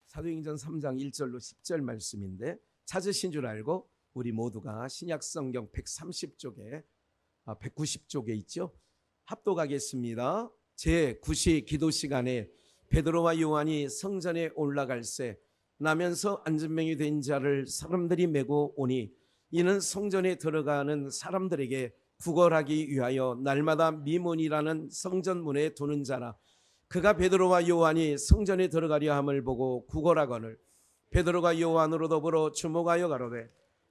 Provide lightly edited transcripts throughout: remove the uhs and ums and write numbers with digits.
사도행전 3장 1절로 10절 말씀인데, 찾으신 줄 알고 우리 모두가 신약성경 130쪽에 190쪽에 있죠. 합독하겠습니다. 제9시 기도 시간에 베드로와 요한이 성전에 올라갈새 나면서 안전병이 된 자를 사람들이 메고 오니, 이는 성전에 들어가는 사람들에게 구걸하기 위하여 날마다 미문이라는 성전문에 두는 자라. 그가 베드로와 요한이 성전에 들어가려 함을 보고 구걸하거늘 베드로가 요한으로 더불어 주목하여 가로되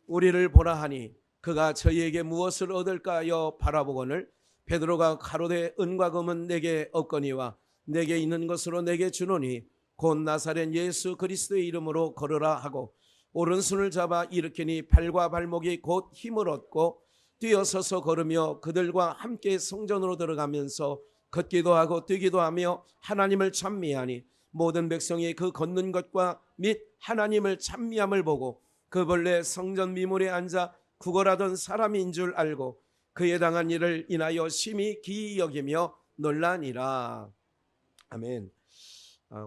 우리를 보라 하니, 그가 저희에게 무엇을 얻을까 하여 바라보거늘 베드로가 가로되 은과 금은 내게 없거니와 내게 있는 것으로 내게 주노니 곧 나사렛 예수 그리스도의 이름으로 걸으라 하고 오른손을 잡아 일으키니 발과 발목이 곧 힘을 얻고 뛰어서서 걸으며 그들과 함께 성전으로 들어가면서 걷기도 하고 뛰기도 하며 하나님을 찬미하니, 모든 백성이 그 걷는 것과 및 하나님을 찬미함을 보고 그 본래 성전 미문에 앉아 구걸하던 사람인 줄 알고 그에 당한 일을 인하여 심히 기이 여기며 놀라니라. 아멘.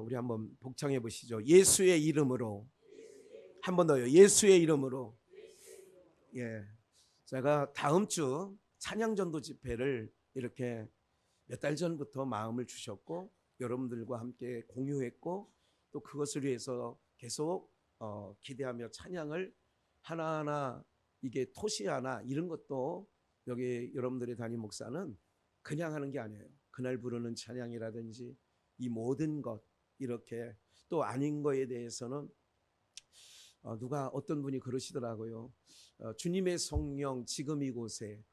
우리 한번 복창해 보시죠. 예수의 이름으로. 한 번 더요. 예수의 이름으로. 예, 제가 다음 주 찬양전도 집회를 이렇게 몇 달 전부터 마음을 주셨고 여러분들과 함께 공유했고, 또 그것을 위해서 계속 기대하며 찬양을 하나하나, 이게 토시하나 이런 것도 여기 여러분들의 담임 목사는 그냥 하는 게 아니에요. 그날 부르는 찬양이라든지 이 모든 것, 이렇게 또 아닌 거에 대해서는 누가 어떤 분이 그러시더라고요. 주님의 성령 지금 이곳에,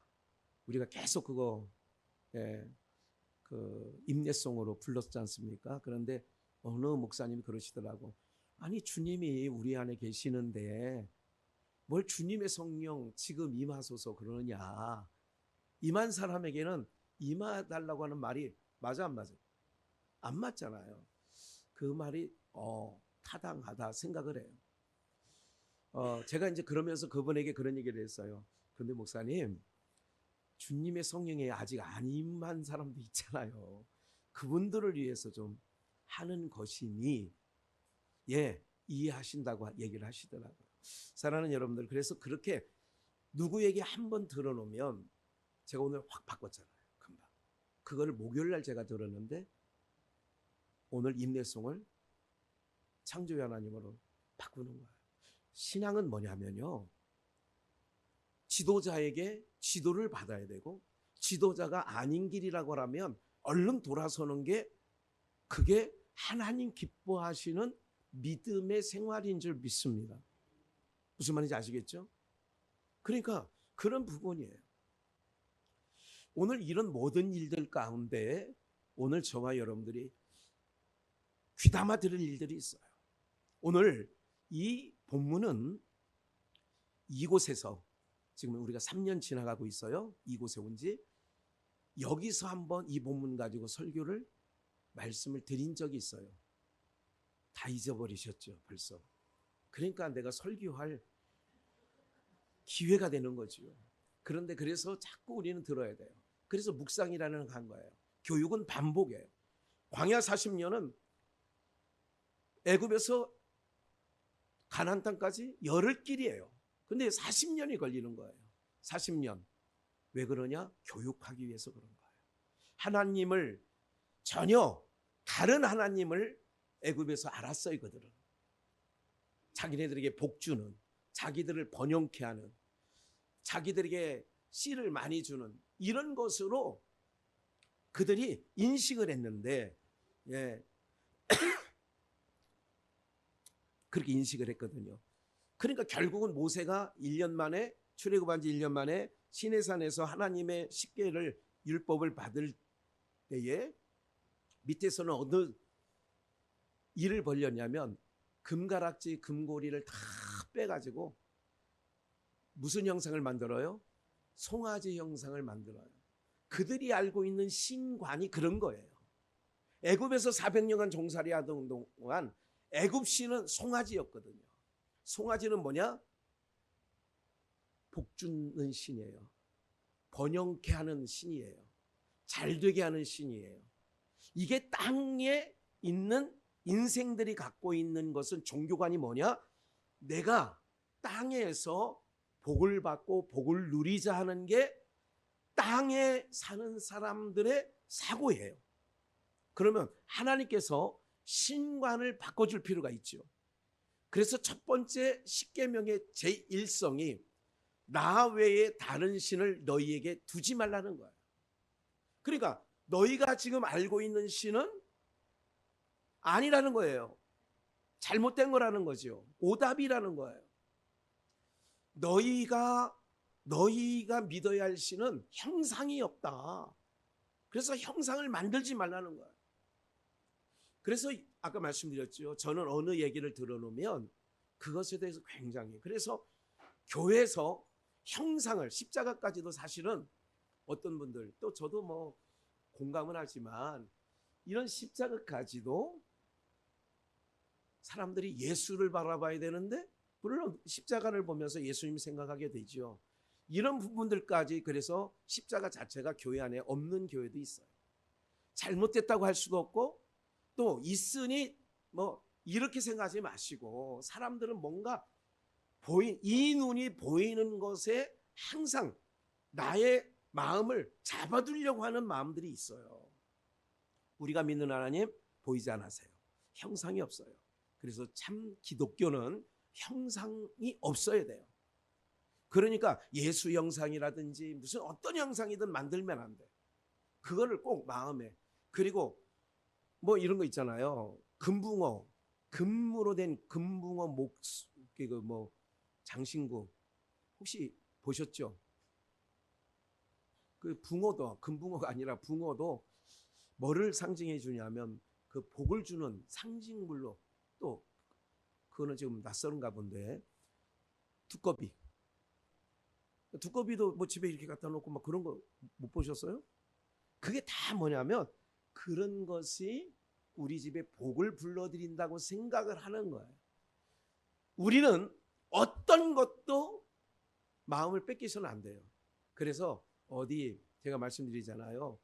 우리가 계속 그거 그 임례송으로 불렀지 않습니까? 그런데 어느 목사님이 그러시더라고. 아니, 주님이 우리 안에 계시는데 뭘 주님의 성령 지금 임하소서 그러느냐. 임한 사람에게는 임하달라고 하는 말이 맞아 안 맞아? 안 맞잖아요. 그 말이 타당하다 생각을 해요. 제가 이제 그러면서 그분에게 그런 얘기를 했어요. 그런데 목사님, 주님의 성령에 아직 안 임한 사람도 있잖아요. 그분들을 위해서 좀 하는 것이니 이해하신다고 얘기를 하시더라고요. 사랑하는 여러분들, 그래서 그렇게 누구에게 한번 들어놓으면, 제가 오늘 확 바꿨잖아요. 금방 그거를 목요일 날 제가 들었는데 오늘 임례송을 창조의 하나님으로 바꾸는 거예요. 신앙은 뭐냐면요, 지도자에게 지도를 받아야 되고, 지도자가 아닌 길이라고 하면 얼른 돌아서는 게, 그게 하나님 기뻐하시는 믿음의 생활인 줄 믿습니다. 무슨 말인지 아시겠죠? 그러니까 그런 부분이에요. 오늘 이런 모든 일들 가운데 오늘 저와 여러분들이 귀담아 들을 일들이 있어요. 오늘 이 본문은 이곳에서 지금 우리가 3년 지나가고 있어요. 이곳에 온 지. 여기서 한번 이 본문 가지고 설교를 말씀을 드린 적이 있어요. 다 잊어버리셨죠 벌써. 그러니까 내가 설교할 기회가 되는 거죠. 그런데 그래서 자꾸 우리는 들어야 돼요. 그래서 묵상이라는 거 한 거예요. 교육은 반복이에요. 광야 40년은 애굽에서 가나안 땅까지 열흘 길이에요. 근데 40년이 걸리는 거예요. 40년. 왜 그러냐? 교육하기 위해서 그런 거예요. 하나님을, 전혀 다른 하나님을 애굽에서 알았어요. 그들은 자기네들에게 복 주는, 자기들을 번영케 하는, 자기들에게 씨를 많이 주는 이런 것으로 그들이 인식을 했는데, 그렇게 인식을 했거든요. 그러니까 결국은 모세가 1년 만에, 출애굽한 지 1년 만에 시내산에서 하나님의 십계를, 율법을 받을 때에 밑에서는 어느 일을 벌였냐면, 금가락지, 금고리를 다 빼가지고 무슨 형상을 만들어요? 송아지 형상을 만들어요. 그들이 알고 있는 신관이 그런 거예요. 애굽에서 400년간 종살이 하던 동안 애굽 신은 송아지였거든요. 송아지는 뭐냐? 복 주는 신이에요. 번영케 하는 신이에요. 잘 되게 하는 신이에요. 이게 땅에 있는 인생들이 갖고 있는 것은 종교관이 뭐냐? 내가 땅에서 복을 받고 복을 누리자 하는 게 땅에 사는 사람들의 사고예요. 그러면 하나님께서 신관을 바꿔줄 필요가 있죠. 그래서 첫 번째 십계명의 제1성이 나 외에 다른 신을 너희에게 두지 말라는 거예요. 그러니까 너희가 지금 알고 있는 신은 아니라는 거예요. 잘못된 거라는 거죠. 오답이라는 거예요. 너희가 믿어야 할 신은 형상이 없다. 그래서 형상을 만들지 말라는 거예요. 그래서 아까 말씀드렸죠. 저는 어느 얘기를 들어놓으면 그것에 대해서 굉장히, 그래서 교회에서 형상을, 십자가까지도 사실은 어떤 분들, 또 저도 뭐 공감은 하지만 이런 십자가까지도 사람들이 예수를 바라봐야 되는데 물론 십자가를 보면서 예수님 생각하게 되죠. 이런 부분들까지, 그래서 십자가 자체가 교회 안에 없는 교회도 있어요. 잘못됐다고 할 수도 없고, 또 있으니 뭐 이렇게 생각하지 마시고, 사람들은 뭔가 이 눈이 보이는 것에 항상 나의 마음을 잡아두려고 하는 마음들이 있어요. 우리가 믿는 하나님 보이지 않으세요. 형상이 없어요. 그래서 참 기독교는 형상이 없어야 돼요. 그러니까 예수 형상이라든지 무슨 어떤 형상이든 만들면 안 돼. 그거를 꼭 마음에. 그리고 뭐 이런 거 있잖아요. 금으로 된 금붕어 뭐 장신구 혹시 보셨죠? 그 붕어도, 금붕어가 아니라 붕어도 뭐를 상징해 주냐면 그 복을 주는 상징물로, 또 그거는 지금 낯설은가 본데 두꺼비도 뭐 집에 이렇게 갖다 놓고 막 그런 거 못 보셨어요? 그게 다 뭐냐면 그런 것이 우리 집에 복을 불러들인다고 생각을 하는 거예요. 우리는 어떤 것도 마음을 뺏기서는 안 돼요. 그래서 어디 제가 말씀드리잖아요.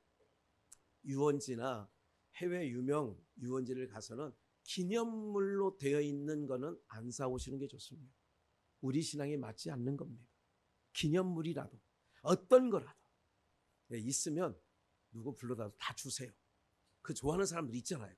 유원지나 해외 유명 유원지를 가서는 기념물로 되어 있는 거는 안 사오시는 게 좋습니다. 우리 신앙에 맞지 않는 겁니다. 기념물이라도 어떤 거라도 있으면 누구 불러다도 다 주세요. 그 좋아하는 사람들 있잖아요.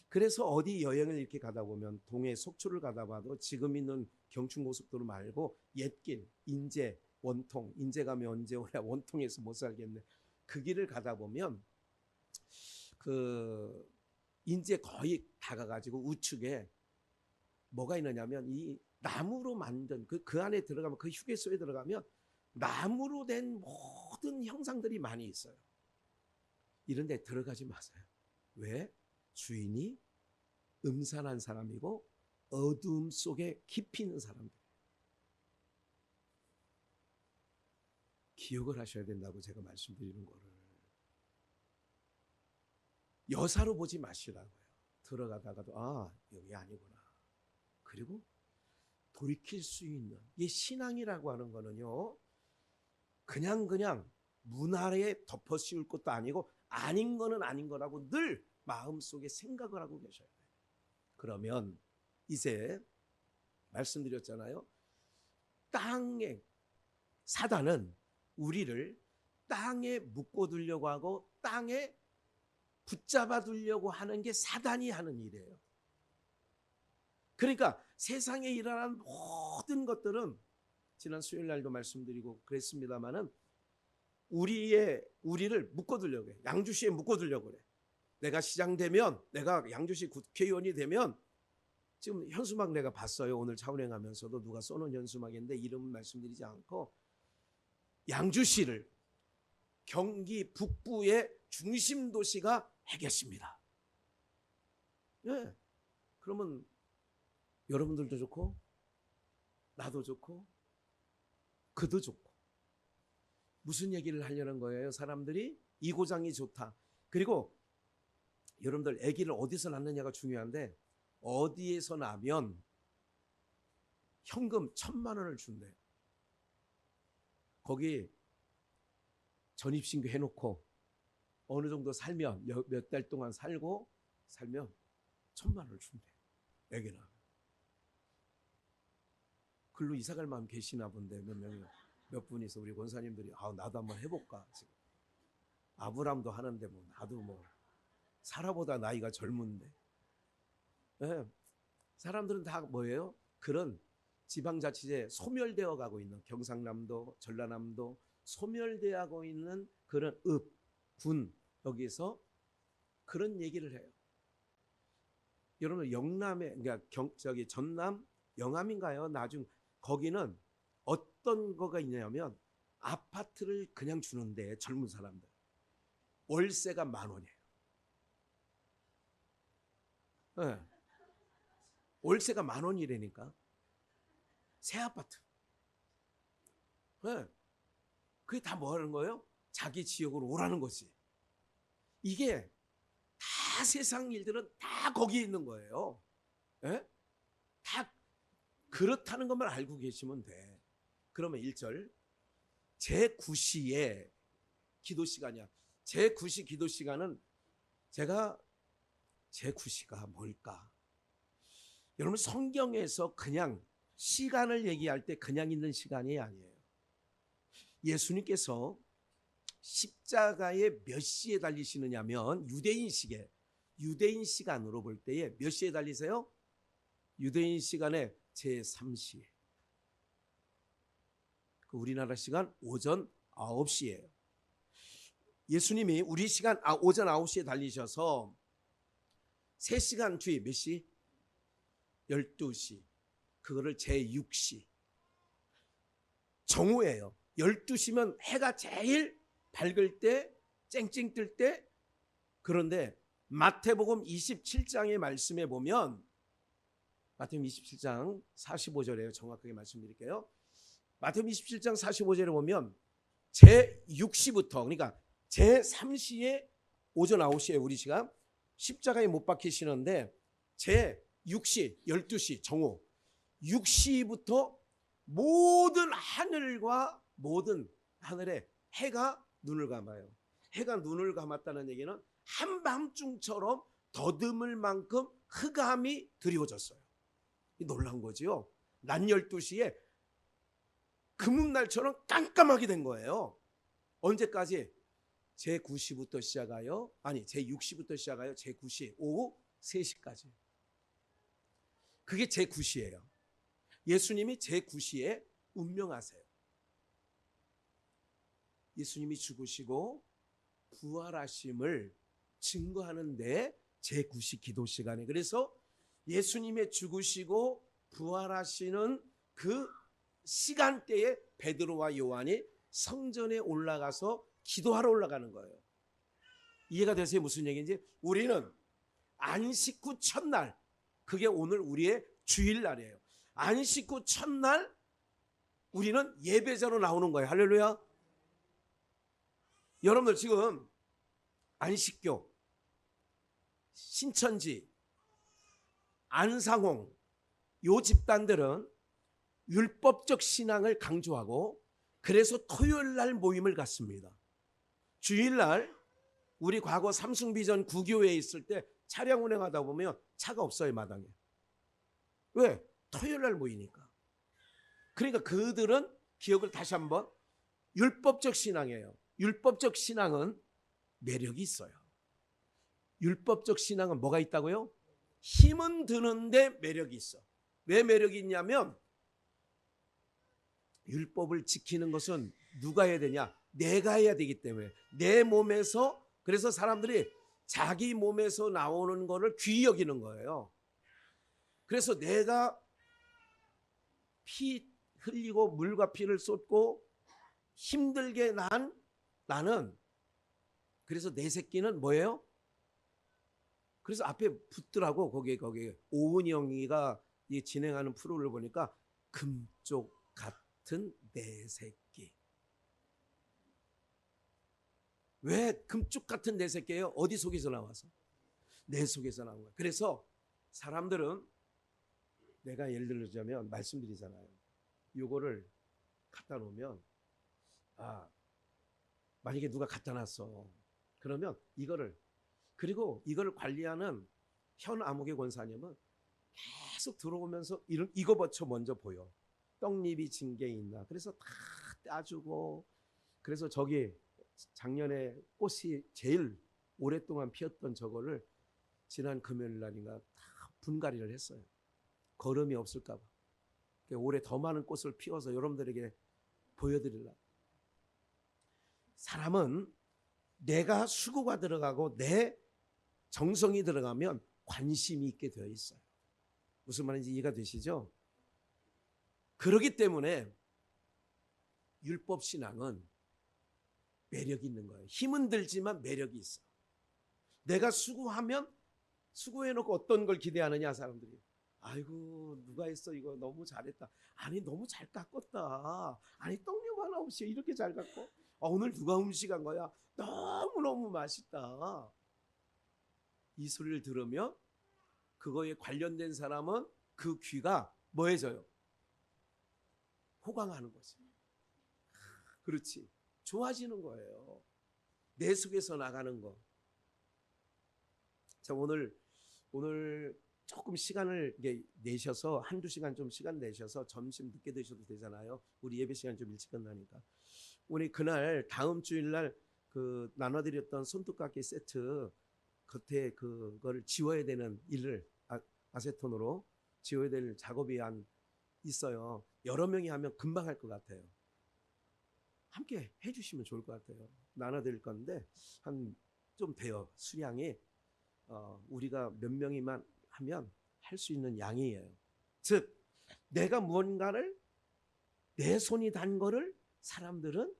그래서 어디 여행을 이렇게 가다 보면 동해 속초를 가다 봐도 지금 있는 경춘고속도로 말고 옛길 인제 원통, 인제 가면 언제 오래 원통에서 못 살겠네. 그 길을 가다 보면 그 인제 거의 다가가지고 우측에 뭐가 있느냐면 이 나무로 만든 그 안에 들어가면, 그 휴게소에 들어가면 나무로 된 모든 형상들이 많이 있어요. 이런 데 들어가지 마세요. 왜? 주인이 음산한 사람이고 어두움 속에 깊이 있는 사람들. 기억을 하셔야 된다고 제가 말씀드리는 거를. 여사로 보지 마시라고요. 들어가다가도 여기 아니구나. 그리고 돌이킬 수 있는 이 신앙이라고 하는 거는요, 그냥 문화에 덮어 씌울 것도 아니고 아닌 거는 아닌 거라고 늘 마음속에 생각을 하고 계셔야 돼요. 그러면 이제 말씀드렸잖아요. 땅에 사단은 우리를 땅에 묶어두려고 하고 땅에 붙잡아 두려고 하는 게 사단이 하는 일이에요. 그러니까 세상에 일어난 모든 것들은 지난 수요일 날도 말씀드리고 그랬습니다마는 우리를 묶어두려고 해. 양주시에 묶어두려고 그래. 내가 시장 되면, 내가 양주시 국회의원이 되면, 지금 현수막 내가 봤어요. 오늘 차운행하면서도 누가 써놓은 현수막인데 이름은 말씀드리지 않고, 양주시를 경기 북부의 중심 도시가 하겠습니다. 예. 그러면 여러분들도 좋고 나도 좋고 그도 좋고. 무슨 얘기를 하려는 거예요? 사람들이 이 고장이 좋다. 그리고 여러분들 아기를 어디서 낳느냐가 중요한데, 어디에서 나면 현금 1,000만 원을 준대요. 거기 전입신고 해놓고 어느 정도 살면, 몇 달 동안 살면 1,000만 원을 준대. 애기나. 글로 이사갈 마음 계시나 본데 몇 분이서 우리 권사님들이 나도 한번 해볼까 지금. 아브람도 하는데 뭐 나도 사라보다 나이가 젊은데. 네. 사람들은 다 뭐예요? 그런 지방자치제 소멸되어 가고 있는 경상남도, 전라남도 소멸되어 가고 있는 그런 군 여기서 그런 얘기를 해요. 여러분 영남에 그러니까 전남 영암인가요? 나중 거기는 어떤 거가 있냐면 아파트를 그냥 주는데 젊은 사람들 월세가 10,000원이에요. 네. 월세가 10,000원이라니까. 새 아파트. 네. 그게 다 뭐 하는 거예요? 자기 지역으로 오라는 거지. 이게 다 세상 일들은 다 거기에 있는 거예요. 네? 다 그렇다는 것만 알고 계시면 돼. 그러면 1절 제9시에 기도 시간이야. 제9시 기도 시간은 제가 제9시가 뭘까? 여러분 성경에서 그냥 시간을 얘기할 때 그냥 있는 시간이 아니에요. 예수님께서 십자가에 몇 시에 달리시느냐면 유대인 시간으로 볼 때에 몇 시에 달리세요? 유대인 시간에 제3시에. 우리나라 시간 오전 9시예요. 예수님이 우리 시간 오전 9시에 달리셔서 3시간 뒤에 몇 시? 12시. 그거를 제6시. 정오예요. 12시면 해가 제일 밝을 때, 쨍쨍 뜰 때. 그런데 마태복음 27장의 말씀에 보면 마태복음 27장 45절에요. 정확하게 말씀드릴게요. 마태복음 27장 45절에 보면 제6시부터 그러니까 제3시에 오전 9시에 우리 시간 십자가에 못 박히시는데 제6시 12시 정오 6시부터 모든 하늘에 해가 눈을 감아요. 해가 눈을 감았다는 얘기는 한밤중처럼 더듬을 만큼 흑암이 드리워졌어요. 놀라운 거지요. 낮 12시에 금음날처럼 깜깜하게 된 거예요. 언제까지? 제9시부터 시작하여 제6시부터 시작하여 제9시 오후 3시까지. 그게 제9시예요. 예수님이 제9시에 운명하세요. 예수님이 죽으시고 부활하심을 증거하는데 제9시 기도 시간에 그래서 예수님의 죽으시고 부활하시는 그 시간대에 베드로와 요한이 성전에 올라가서 기도하러 올라가는 거예요. 이해가 되세요? 무슨 얘기인지? 우리는 안식 후 첫날, 그게 오늘 우리의 주일날이에요. 안식 후 첫날 우리는 예배자로 나오는 거예요. 할렐루야. 여러분들 지금 안식교, 신천지, 안상홍 요 집단들은 율법적 신앙을 강조하고 그래서 토요일 날 모임을 갖습니다. 주일날 우리 과거 삼승비전 구교회에 있을 때 차량 운행하다 보면 차가 없어요, 마당에. 왜? 토요일 날 모이니까. 그러니까 그들은 기억을 다시 한번 율법적 신앙이에요. 율법적 신앙은 매력이 있어요. 율법적 신앙은 뭐가 있다고요? 힘은 드는데 매력이 있어. 왜 매력이 있냐면 율법을 지키는 것은 누가 해야 되냐? 내가 해야 되기 때문에 내 몸에서. 그래서 사람들이 자기 몸에서 나오는 거를 귀히 여기는 거예요. 그래서 내가 피 흘리고 물과 피를 쏟고 힘들게 나는 그래서 내 새끼는 뭐예요? 그래서 앞에 붙더라고. 거기에 오은이 형이가 진행하는 프로를 보니까 금쪽 같은 내 새끼. 왜 금쪽 같은 내 새끼예요? 어디 속에서 나와서? 내 속에서 나온 거예요. 그래서 사람들은 내가 예를 들자면 말씀드리잖아요. 요거를 갖다 놓으면 만약에 누가 갖다 놨어. 그러면 그리고 이거를 관리하는 현 아무개 권사님은 계속 들어오면서 이거 버쳐 먼저 보여. 떡잎이 진 게 있나. 그래서 다 따주고, 그래서 저기 작년에 꽃이 제일 오랫동안 피었던 저거를 지난 금요일 날인가 다 분갈이를 했어요. 거름이 없을까 봐. 올해 더 많은 꽃을 피워서 여러분들에게 보여드리려고. 사람은 내가 수고가 들어가고 내 정성이 들어가면 관심이 있게 되어 있어요. 무슨 말인지 이해가 되시죠? 그렇기 때문에 율법신앙은 매력이 있는 거예요. 힘은 들지만 매력이 있어. 내가 수고하면, 수고해놓고 어떤 걸 기대하느냐 사람들이. 아이고 누가 했어 이거 너무 잘했다. 아니 너무 잘 깎았다. 아니 떡잎 하나 없이 이렇게 잘 깎고. 오늘 누가 음식한 거야. 너무너무 맛있다. 이 소리를 들으면 그거에 관련된 사람은 그 귀가 뭐해져요? 호강하는 거지. 그렇지. 좋아지는 거예요. 내 속에서 나가는 거. 자, 오늘 조금 시간을 내셔서 한두 시간 좀 시간 내셔서 점심 늦게 드셔도 되잖아요. 우리 예배 시간 좀 일찍 끝나니까. 우리 그날 다음 주일날 그 나눠드렸던 손톱깎이 세트 겉에 그거를 지워야 되는 일을 아세톤으로 지워야 될 작업이 있어요. 여러 명이 하면 금방 할 것 같아요. 함께 해주시면 좋을 것 같아요. 나눠드릴 건데 한 좀 돼요. 수량이 우리가 몇 명이만 하면 할 수 있는 양이에요. 즉 내가 무언가를 내 손이 단 거를 사람들은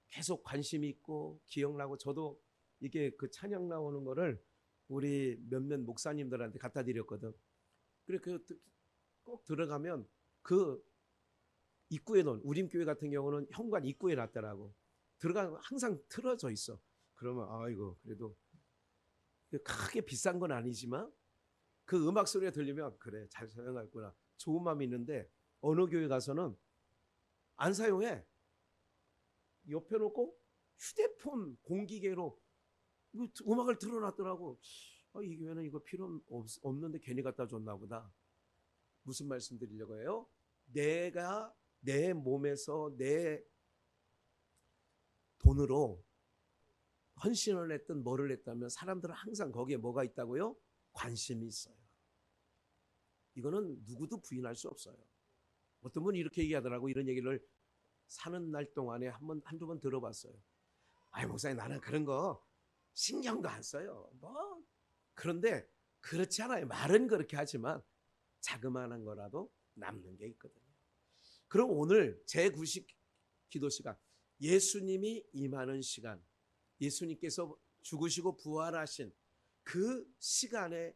계속 관심이 있고 기억나고, 저도 이게 그 찬양 나오는 거를 우리 몇몇 목사님들한테 갖다 드렸거든. 그래 꼭 들어가면 그 입구에 놓은, 우림교회 같은 경우는 현관 입구에 놨더라고. 들어가면 항상 틀어져 있어. 그러면 아이고 그래도 크게 비싼 건 아니지만 그 음악 소리가 들리면 그래 잘 사용했구나 좋은 마음이 있는데, 어느 교회 가서는 안 사용해. 옆에 놓고 휴대폰 공기계로 음악을 틀어놨더라고. 이 교회는 이거 필요 없는데 괜히 갖다 줬나 보다. 무슨 말씀 드리려고 해요? 내가 내 몸에서 내 돈으로 헌신을 했든 뭐를 했다면 사람들은 항상 거기에 뭐가 있다고요? 관심이 있어요. 이거는 누구도 부인할 수 없어요. 어떤 분이 이렇게 얘기하더라고. 이런 얘기를 사는 날 동안에 한두 번 들어봤어요. 아이 목사님 나는 그런 거 신경도 안 써요. 그런데 그렇지 않아요. 말은 그렇게 하지만 자그마한 거라도 남는 게 있거든요. 그럼 오늘 제9식 기도 시간, 예수님이 임하는 시간, 예수님께서 죽으시고 부활하신 그 시간에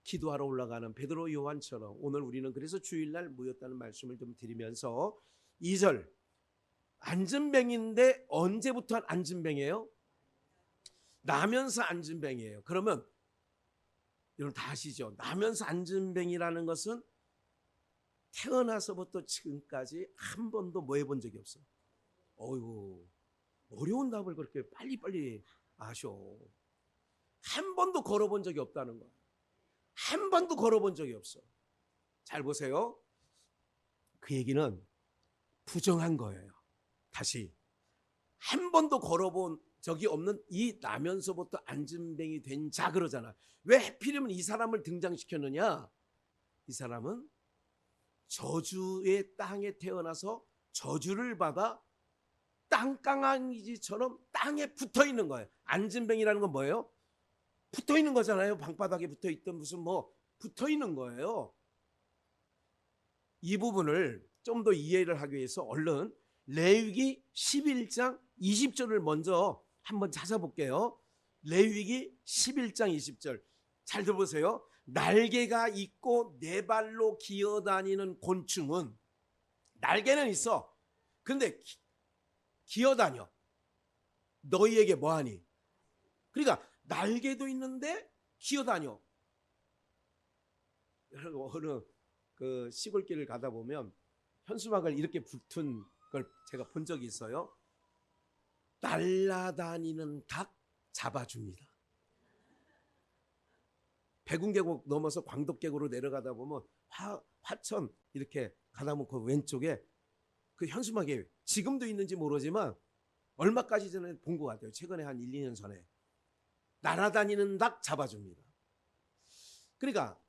기도하러 올라가는 베드로 요한처럼 오늘 우리는 그래서 주일날 모였다는 말씀을 좀 드리면서 2절, 앉은뱅인데 언제부터 앉은뱅이에요? 나면서 앉은뱅이에요. 그러면 여러분 다 아시죠? 나면서 앉은뱅이라는 것은 태어나서부터 지금까지 한 번도 뭐 해본 적이 없어. 어이구 어려운 답을 그렇게 빨리빨리 아셔. 한 번도 걸어본 적이 없다는 거야. 한 번도 걸어본 적이 없어. 잘 보세요. 그 얘기는 부정한 거예요. 다시 한 번도 걸어본 적이 없는 이 나면서부터 앉은뱅이 된 자 그러잖아. 왜 하필이면 이 사람을 등장시켰느냐? 이 사람은 저주의 땅에 태어나서 저주를 받아 땅강아지처럼 땅에 붙어 있는 거예요. 앉은뱅이라는 건 뭐예요? 붙어 있는 거잖아요. 방바닥에 붙어 있던 무슨 붙어 있는 거예요. 이 부분을 좀 더 이해를 하기 위해서 얼른 레위기 11장 20절을 먼저 한번 찾아볼게요. 레위기 11장 20절 잘 들어보세요. 날개가 있고 네 발로 기어다니는 곤충은 날개는 있어. 근데 기어다녀. 너희에게 뭐하니? 그러니까 날개도 있는데 기어다녀. 여러분 어느 그 시골길을 가다 보면 현수막을 이렇게 붙은 걸 제가 본 적이 있어요. 날아다니는 닭 잡아줍니다. 백운계곡 넘어서 광덕계곡으로 내려가다 보면 화천 이렇게 가다 보면 그 왼쪽에 그 현수막이 지금도 있는지 모르지만 얼마까지 전에 본 것 같아요. 최근에 한 1, 2년 전에. 날아다니는 닭 잡아줍니다. 그러니까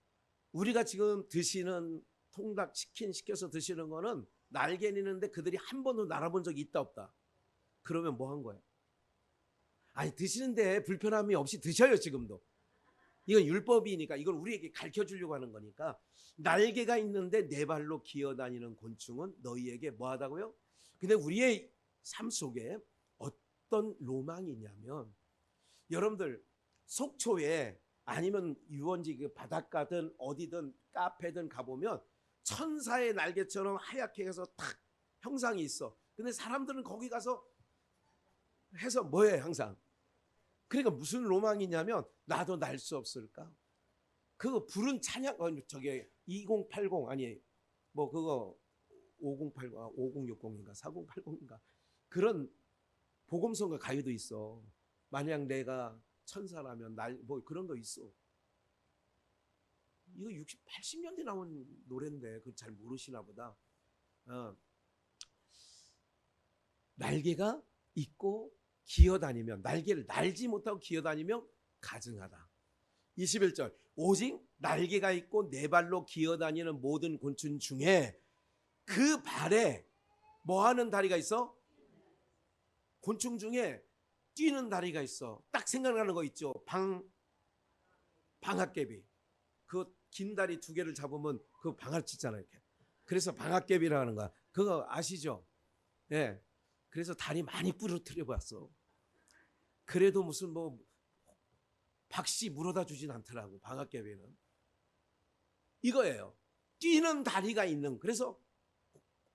우리가 지금 드시는 통닭, 치킨 시켜서 드시는 거는 날개 내는데 그들이 한 번도 날아본 적이 있다 없다. 그러면 뭐 한 거예요? 아니 드시는데 불편함이 없이 드셔요. 지금도. 이건 율법이니까 이걸 우리에게 가르쳐주려고 하는 거니까. 날개가 있는데 네 발로 기어다니는 곤충은 너희에게 뭐하다고요? 근데 우리의 삶 속에 어떤 로망이 있냐면, 여러분들 속초에 아니면 유원지 그 바닷가든 어디든 카페든 가보면 천사의 날개처럼 하얗게 해서 탁 형상이 있어. 근데 사람들은 거기 가서 해서 뭐해 항상. 그러니까 무슨 로망이냐면 나도 날 수 없을까? 그거 부른 찬양 저게 2080 아니 뭐 그거 5080 5060인가 4080인가 그런 복음성가 가요도 있어. 만약 내가 천사라면 날 뭐 그런 거 있어. 이거 60, 80년대 나온 노래인데 그거 잘 모르시나 보다. 날개가 있고 기어다니면, 날개를 날지 못하고 기어다니면 가증하다. 21절 오직 날개가 있고 네 발로 기어다니는 모든 곤충 중에 그 발에 뭐하는 다리가 있어? 곤충 중에 뛰는 다리가 있어. 딱 생각나는 거 있죠. 방앗개비. 그 긴 다리 두 개를 잡으면 그 방앗 찢잖아요. 이렇게. 그래서 방앗개비라는 거야. 그거 아시죠? 예. 그래서 다리 많이 부러뜨려 봤어. 그래도 무슨 뭐 박씨 물어다 주진 않더라고. 방앗개비는 이거예요. 뛰는 다리가 있는. 그래서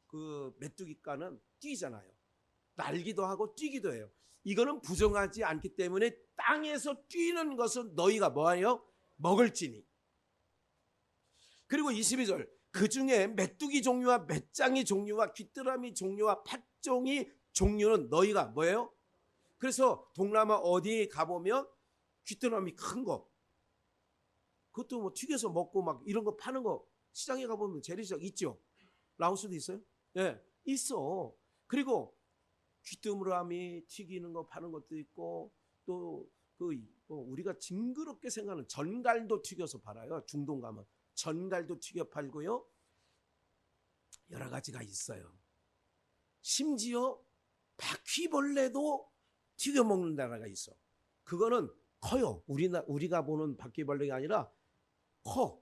그 메뚜기과는 뛰잖아요. 날기도 하고 뛰기도 해요. 이거는 부정하지 않기 때문에 땅에서 뛰는 것은 너희가 뭐하여? 먹을지니. 그리고 22절 그 중에 메뚜기 종류와 맷장이 종류와 귀뚜라미 종류와 팥종이 종류는 너희가 뭐예요? 그래서 동남아 어디 가보면 귀뚜라미 큰 거 그것도 뭐 튀겨서 먹고 막 이런 거 파는 거 시장에 가보면 재래시장 있죠. 라오스도 있어요? 예, 있어. 그리고 귀뚜라미 튀기는 거 파는 것도 있고 또 그 우리가 징그럽게 생각하는 전갈도 튀겨서 팔아요. 중동 가면 전갈도 튀겨 팔고요. 여러 가지가 있어요. 심지어 바퀴벌레도 튀겨 먹는 나라가 있어. 그거는 커요. 우리가 보는 바퀴벌레가 아니라 커.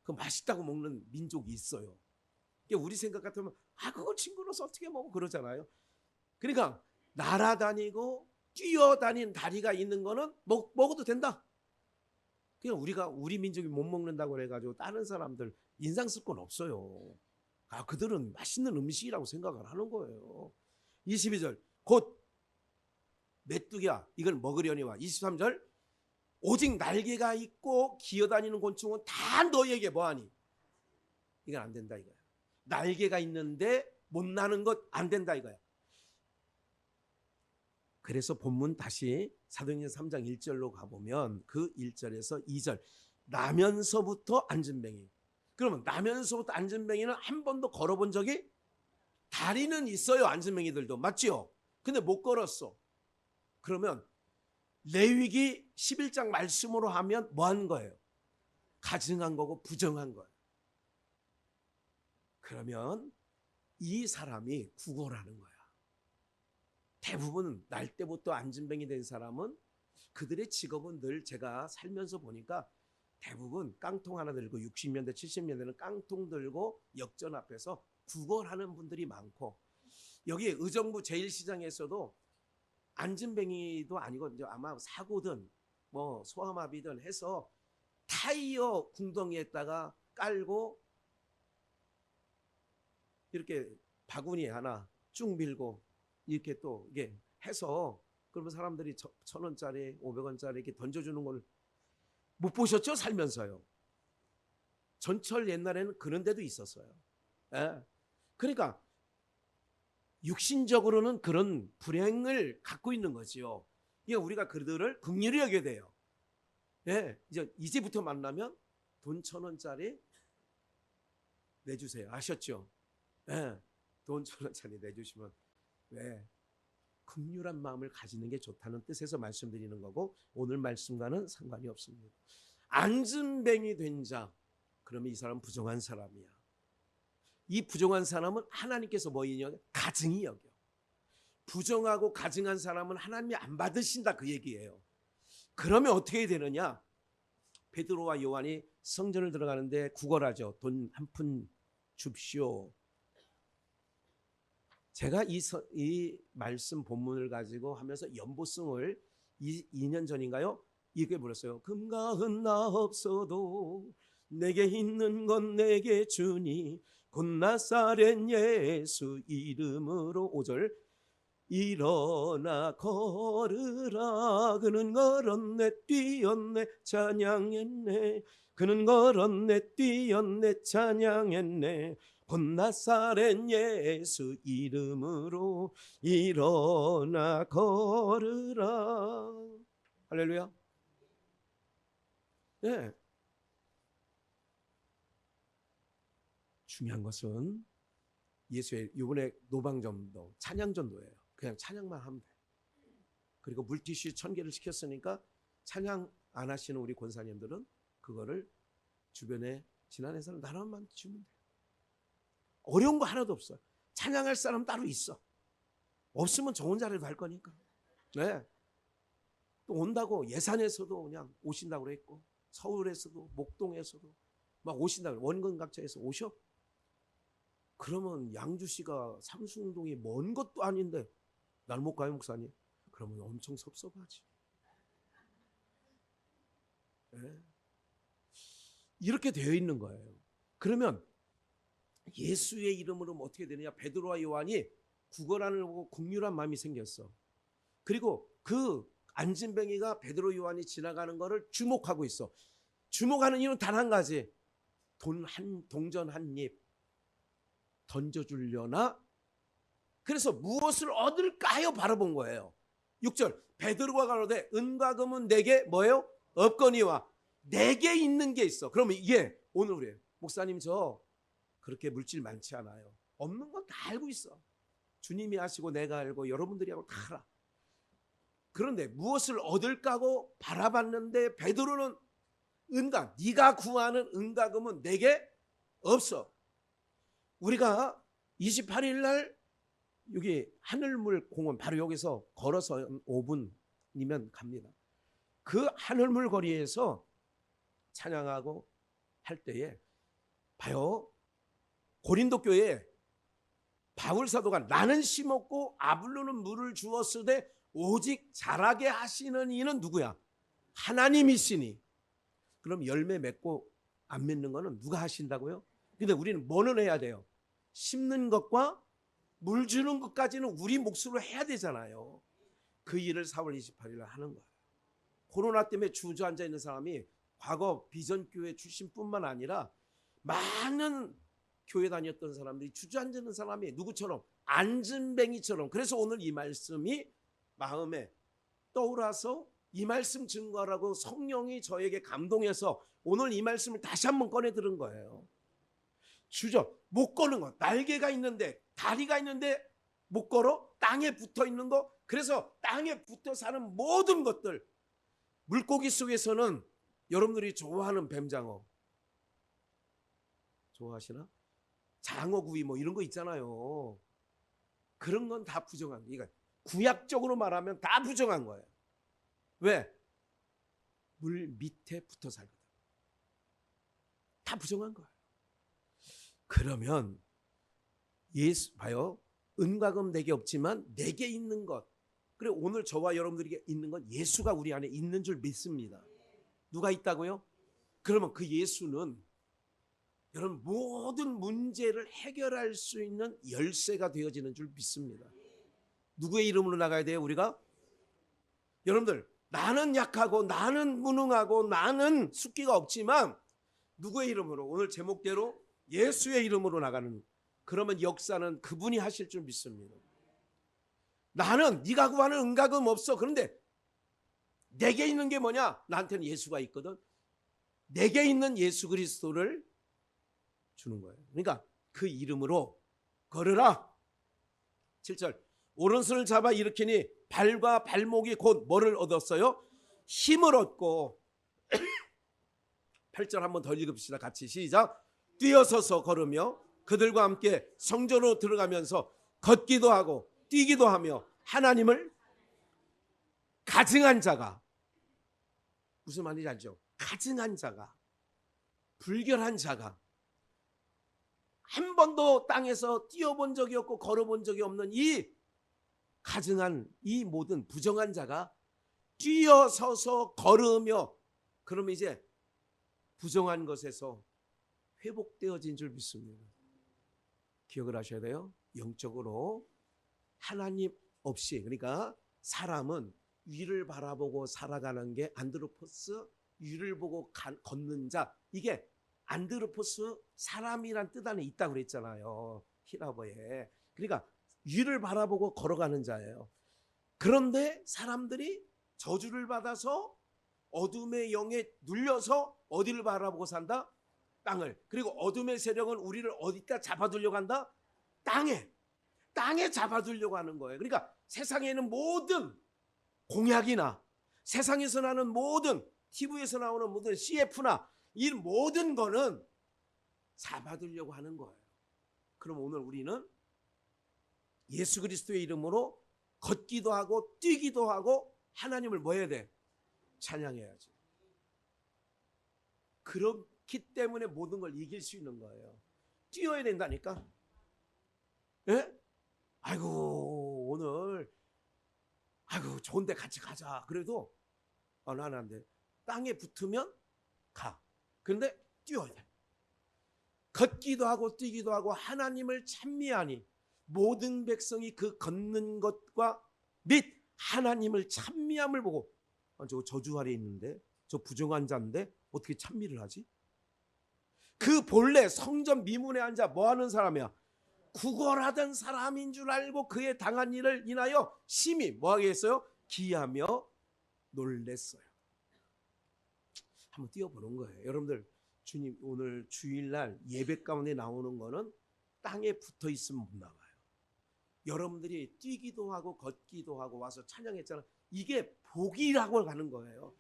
그 맛있다고 먹는 민족이 있어요. 우리 생각 같으면 그거 징그러워서 어떻게 먹어 그러잖아요. 그러니까 날아다니고 뛰어다니는 다리가 있는 거는 먹어도 된다. 그냥 우리 민족이 못 먹는다고 그래가지고 다른 사람들 인상 쓸 건 없어요. 그들은 맛있는 음식이라고 생각을 하는 거예요. 22절 곧 메뚜기야 이걸 먹으려니와. 23절 오직 날개가 있고 기어다니는 곤충은 다 너희에게 뭐하니? 이건 안 된다 이거야. 날개가 있는데 못 나는 것 안 된다 이거야. 그래서 본문 다시 사도행전 3장 1절로 가보면 그 1절에서 2절 나면서부터 안진뱅이. 그러면 나면서부터 안진뱅이는 한 번도 걸어본 적이 다리는 있어요. 안진뱅이들도 맞지요? 근데 못 걸었어. 그러면 레위기 11장 말씀으로 하면 뭐 하는 거예요? 가증한 거고 부정한 거예요. 그러면 이 사람이 구걸하는 거야. 대부분 날 때부터 안진뱅이 된 사람은 그들의 직업은 늘 제가 살면서 보니까 대부분 깡통 하나 들고 60년대 70년대는 깡통 들고 역전 앞에서 구걸하는 분들이 많고 여기 의정부 제1시장에서도 안진뱅이도 아니고 이제 아마 사고든 뭐 소아마비든 해서 타이어 궁덩이에다가 깔고 이렇게 바구니 하나 쭉 밀고 이렇게 또 이게 해서 그러면 사람들이 1,000원짜리 500원짜리 이렇게 던져주는 걸 못 보셨죠? 살면서요. 전철 옛날에는 그런 데도 있었어요. 예. 그러니까 육신적으로는 그런 불행을 갖고 있는 거지요. 이게 우리가 그들을 긍휼히 여겨야 돼요. 예, 이제부터 만나면 돈 1,000원짜리 내주세요. 아셨죠? 예, 돈 1,000원짜리 내주시면 왜? 긍휼한 마음을 가지는 게 좋다는 뜻에서 말씀드리는 거고 오늘 말씀과는 상관이 없습니다. 앙증뱅이 된 자, 그러면 이 사람 부정한 사람이야. 이 부정한 사람은 하나님께서 뭐이냐? 가증히 여겨. 부정하고 가증한 사람은 하나님이 안 받으신다 그 얘기예요. 그러면 어떻게 되느냐? 베드로와 요한이 성전을 들어가는데 구걸하죠. 돈 한 푼 줍시오. 제가 이 말씀 본문을 가지고 하면서 연보성을 2년 전인가요? 이렇게 불렀어요. 금과 은 나 없어도 내게 있는 건 내게 주니 곧 나사렛 예수 이름으로 5절 일어나 걸으라 그는 걸었네 뛰었네 찬양했네 그는 걸었네 뛰었네 찬양했네 곧 나사렛 예수 이름으로 일어나 걸으라. 할렐루야. 네. 중요한 것은 예수의 이번에 노방전도 찬양전도예요. 그냥 찬양만 하면 돼. 그리고 물티슈 1,000개를 시켰으니까 찬양 안 하시는 우리 권사님들은 그거를 주변에 지나는 사람 나눠만 주면 돼. 어려운 거 하나도 없어요. 찬양할 사람 따로 있어. 없으면 저 혼자라도 할 거니까. 네. 또 온다고 예산에서도 그냥 오신다고 그랬고 서울에서도 목동에서도 막 오신다고 원근각자에서 오셔. 그러면 양주시가 삼숭동이 먼 것도 아닌데 날 못 가요 목사님? 그러면 엄청 섭섭하지. 네. 이렇게 되어 있는 거예요. 그러면 예수의 이름으로 어떻게 되느냐? 베드로와 요한이 구걸하는 보고 긍휼한 마음이 생겼어. 그리고 그 안진뱅이가 베드로 요한이 지나가는 거를 주목하고 있어. 주목하는 이유는 단 한 가지. 동전 한 입 던져주려나? 그래서 무엇을 얻을까 하여 바라본 거예요. 6절 베드로가 가로되 은과 금은 내게 뭐예요? 없거니와 내게 있는 게 있어. 그러면 이게 오늘 우리 목사님 저 그렇게 물질 많지 않아요. 없는 건 다 알고 있어. 주님이 아시고 내가 알고 여러분들이 하고 다 알아. 그런데 무엇을 얻을까 하고 바라봤는데 베드로는 은과 네가 구하는 은과 금은 내게 없어. 우리가 28일 날 여기 하늘물 공원 바로 여기서 걸어서 5분이면 갑니다. 그 하늘물 거리에서 찬양하고 할 때에 봐요. 고린도 교회에 바울 사도가 나는 심었고 아볼로는 물을 주었으되 오직 자라게 하시는 이는 누구야? 하나님이시니. 그럼 열매 맺고 안 맺는 거는 누가 하신다고요? 근데 우리는 뭐는 해야 돼요? 심는 것과 물 주는 것까지는 우리 몫으로 해야 되잖아요. 그 일을 4월 28일 날 하는 거예요. 코로나 때문에 주저앉아 있는 사람이 과거 비전교회 출신뿐만 아니라 많은 교회 다녔던 사람들이 주저앉아 있는 사람이 누구처럼? 안진뱅이처럼. 그래서 오늘 이 말씀이 마음에 떠올라서 이 말씀 증거하라고 성령이 저에게 감동해서 오늘 이 말씀을 다시 한번 꺼내 들은 거예요. 못 거는 거. 날개가 있는데 다리가 있는데 못 걸어? 땅에 붙어 있는 거. 그래서 땅에 붙어 사는 모든 것들. 물고기 속에서는 여러분들이 좋아하는 뱀장어 좋아하시나? 장어구이 뭐 이런 거 있잖아요. 그런 건 다 부정한 거예요. 구약적으로 말하면 다 부정한 거예요. 왜? 물 밑에 붙어 살거든. 다 부정한 거예요. 그러면 예수 봐요. 은과 금 내게 없지만 내게 있는 것. 그래 오늘 저와 여러분들에게 있는 건 예수가 우리 안에 있는 줄 믿습니다. 누가 있다고요? 그러면 그 예수는 여러분 모든 문제를 해결할 수 있는 열쇠가 되어지는 줄 믿습니다. 누구의 이름으로 나가야 돼요? 우리가? 여러분들 나는 약하고 나는 무능하고 나는 숫기가 없지만 누구의 이름으로? 오늘 제목대로 예수의 이름으로 나가는. 그러면 역사는 그분이 하실 줄 믿습니다. 나는 네가 구하는 은과 금 없어. 그런데 내게 있는 게 뭐냐? 나한테는 예수가 있거든. 내게 있는 예수 그리스도를 주는 거예요. 그러니까 그 이름으로 걸으라. 7절 오른손을 잡아 일으키니 발과 발목이 곧 뭐를 얻었어요? 힘을 얻고 8절 한번 더 읽읍시다. 같이 시작. 뛰어서서 걸으며 그들과 함께 성전으로 들어가면서 걷기도 하고 뛰기도 하며 하나님을 가증한 자가, 무슨 말인지 알죠? 가증한 자가, 불결한 자가, 한 번도 땅에서 뛰어본 적이 없고 걸어본 적이 없는 이 가증한 이 모든 부정한 자가 뛰어서서 걸으며, 그러면 이제 부정한 것에서 회복되어진 줄 믿습니다. 기억을 하셔야 돼요. 영적으로 하나님 없이, 그러니까 사람은 위를 바라보고 살아가는 게 안드로포스, 위를 보고 걷는 자, 이게 안드로포스 사람이란 뜻 안에 있다고 그랬잖아요. 히라보에. 그러니까 위를 바라보고 걸어가는 자예요. 그런데 사람들이 저주를 받아서 어둠의 영에 눌려서 어디를 바라보고 산다? 땅을. 그리고 어둠의 세력은 우리를 어디다 잡아두려고 한다? 땅에 잡아두려고 하는 거예요. 그러니까 세상에는 모든 공약이나 세상에서 나는 모든 TV에서 나오는 모든 CF나 이 모든 거는 잡아두려고 하는 거예요. 그럼 오늘 우리는 예수 그리스도의 이름으로 걷기도 하고 뛰기도 하고 하나님을 뭐 해야 돼? 찬양해야지. 그렇기 때문에 모든 걸 이길 수 있는 거예요. 뛰어야 된다니까. 예? 아이고 오늘 아이고 좋은데 같이 가자. 그래도 나는 안 돼. 땅에 붙으면 가. 그런데 뛰어야 돼. 걷기도 하고 뛰기도 하고 하나님을 찬미하니 모든 백성이 그 걷는 것과 및 하나님을 찬미함을 보고, 저거 저주 아래 있는데, 저 부정한 자인데 어떻게 찬미를 하지? 그 본래 성전 미문에 앉아 뭐하는 사람이야? 구걸하던 사람인 줄 알고 그의 당한 일을 인하여 심히 뭐하게 했어요? 기하며 놀랬어요. 한번 뛰어보는 거예요. 여러분들 주님 오늘 주일날 예배 가운데 나오는 거는 땅에 붙어 있으면 못 나와요. 여러분들이 뛰기도 하고 걷기도 하고 와서 찬양했잖아요. 이게 복이라고 가는 거예요.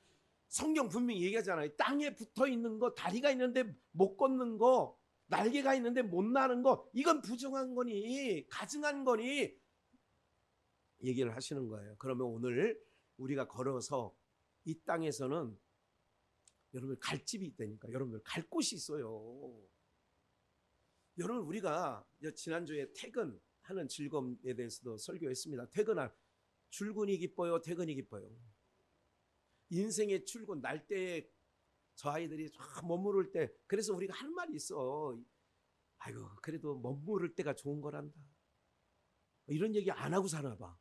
성경 분명히 얘기하잖아요. 땅에 붙어 있는 거, 다리가 있는데 못 걷는 거, 날개가 있는데 못 나는 거, 이건 부정한 거니 가증한 거니 얘기를 하시는 거예요. 그러면 오늘 우리가 걸어서 이 땅에서는 여러분들 갈 집이 있다니까. 여러분들 갈 곳이 있어요. 여러분 우리가 지난주에 퇴근하는 즐거움에 대해서도 설교했습니다. 퇴근할 출근이 기뻐요, 퇴근이 기뻐요? 인생의 출근 날 때에 저 아이들이 머무를 때, 그래서 우리가 할 말이 있어. 아이고 그래도 머무를 때가 좋은 거란다. 이런 얘기 안 하고 사나 봐.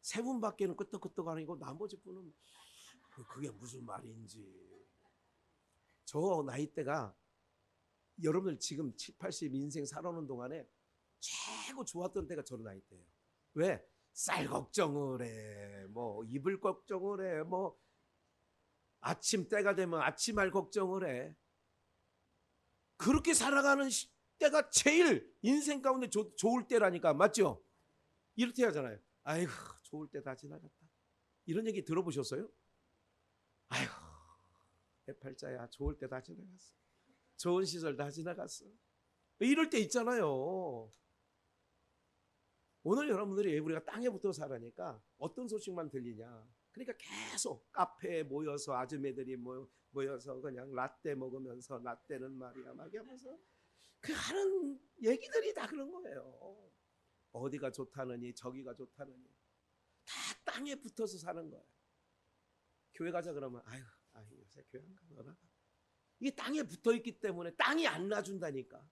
세 분밖에는 끄떡끄떡 아니고 나머지 분은 그게 무슨 말인지. 저 나이대가 여러분들 지금 7, 80 인생 살아오는 동안에 최고 좋았던 때가 저 나이대예요. 왜? 쌀 걱정을 해, 뭐 이불 걱정을 해, 뭐 아침 때가 되면 아침할 걱정을 해. 그렇게 살아가는 때가 제일 인생 가운데 좋을 때라니까. 맞죠? 이렇게 하잖아요. 아이고 좋을 때 다 지나갔다. 이런 얘기 들어보셨어요? 아이고 내 팔자야, 좋을 때 다 지나갔어. 좋은 시절 다 지나갔어. 이럴 때 있잖아요. 오늘 여러분들이 우리가 땅에 붙어 살아니까 어떤 소식만 들리냐. 그러니까 계속 카페에 모여서 아줌매들이 모여서 그냥 라떼 먹으면서 라떼는 말이야 막 하면서 그 하는 얘기들이 다 그런 거예요. 어디가 좋다느니 저기가 좋다느니 다 땅에 붙어서 사는 거예요. 교회 가자 그러면 아유 요새 교회 안 가더라. 이게 땅에 붙어 있기 때문에 땅이 안 놔준다니까.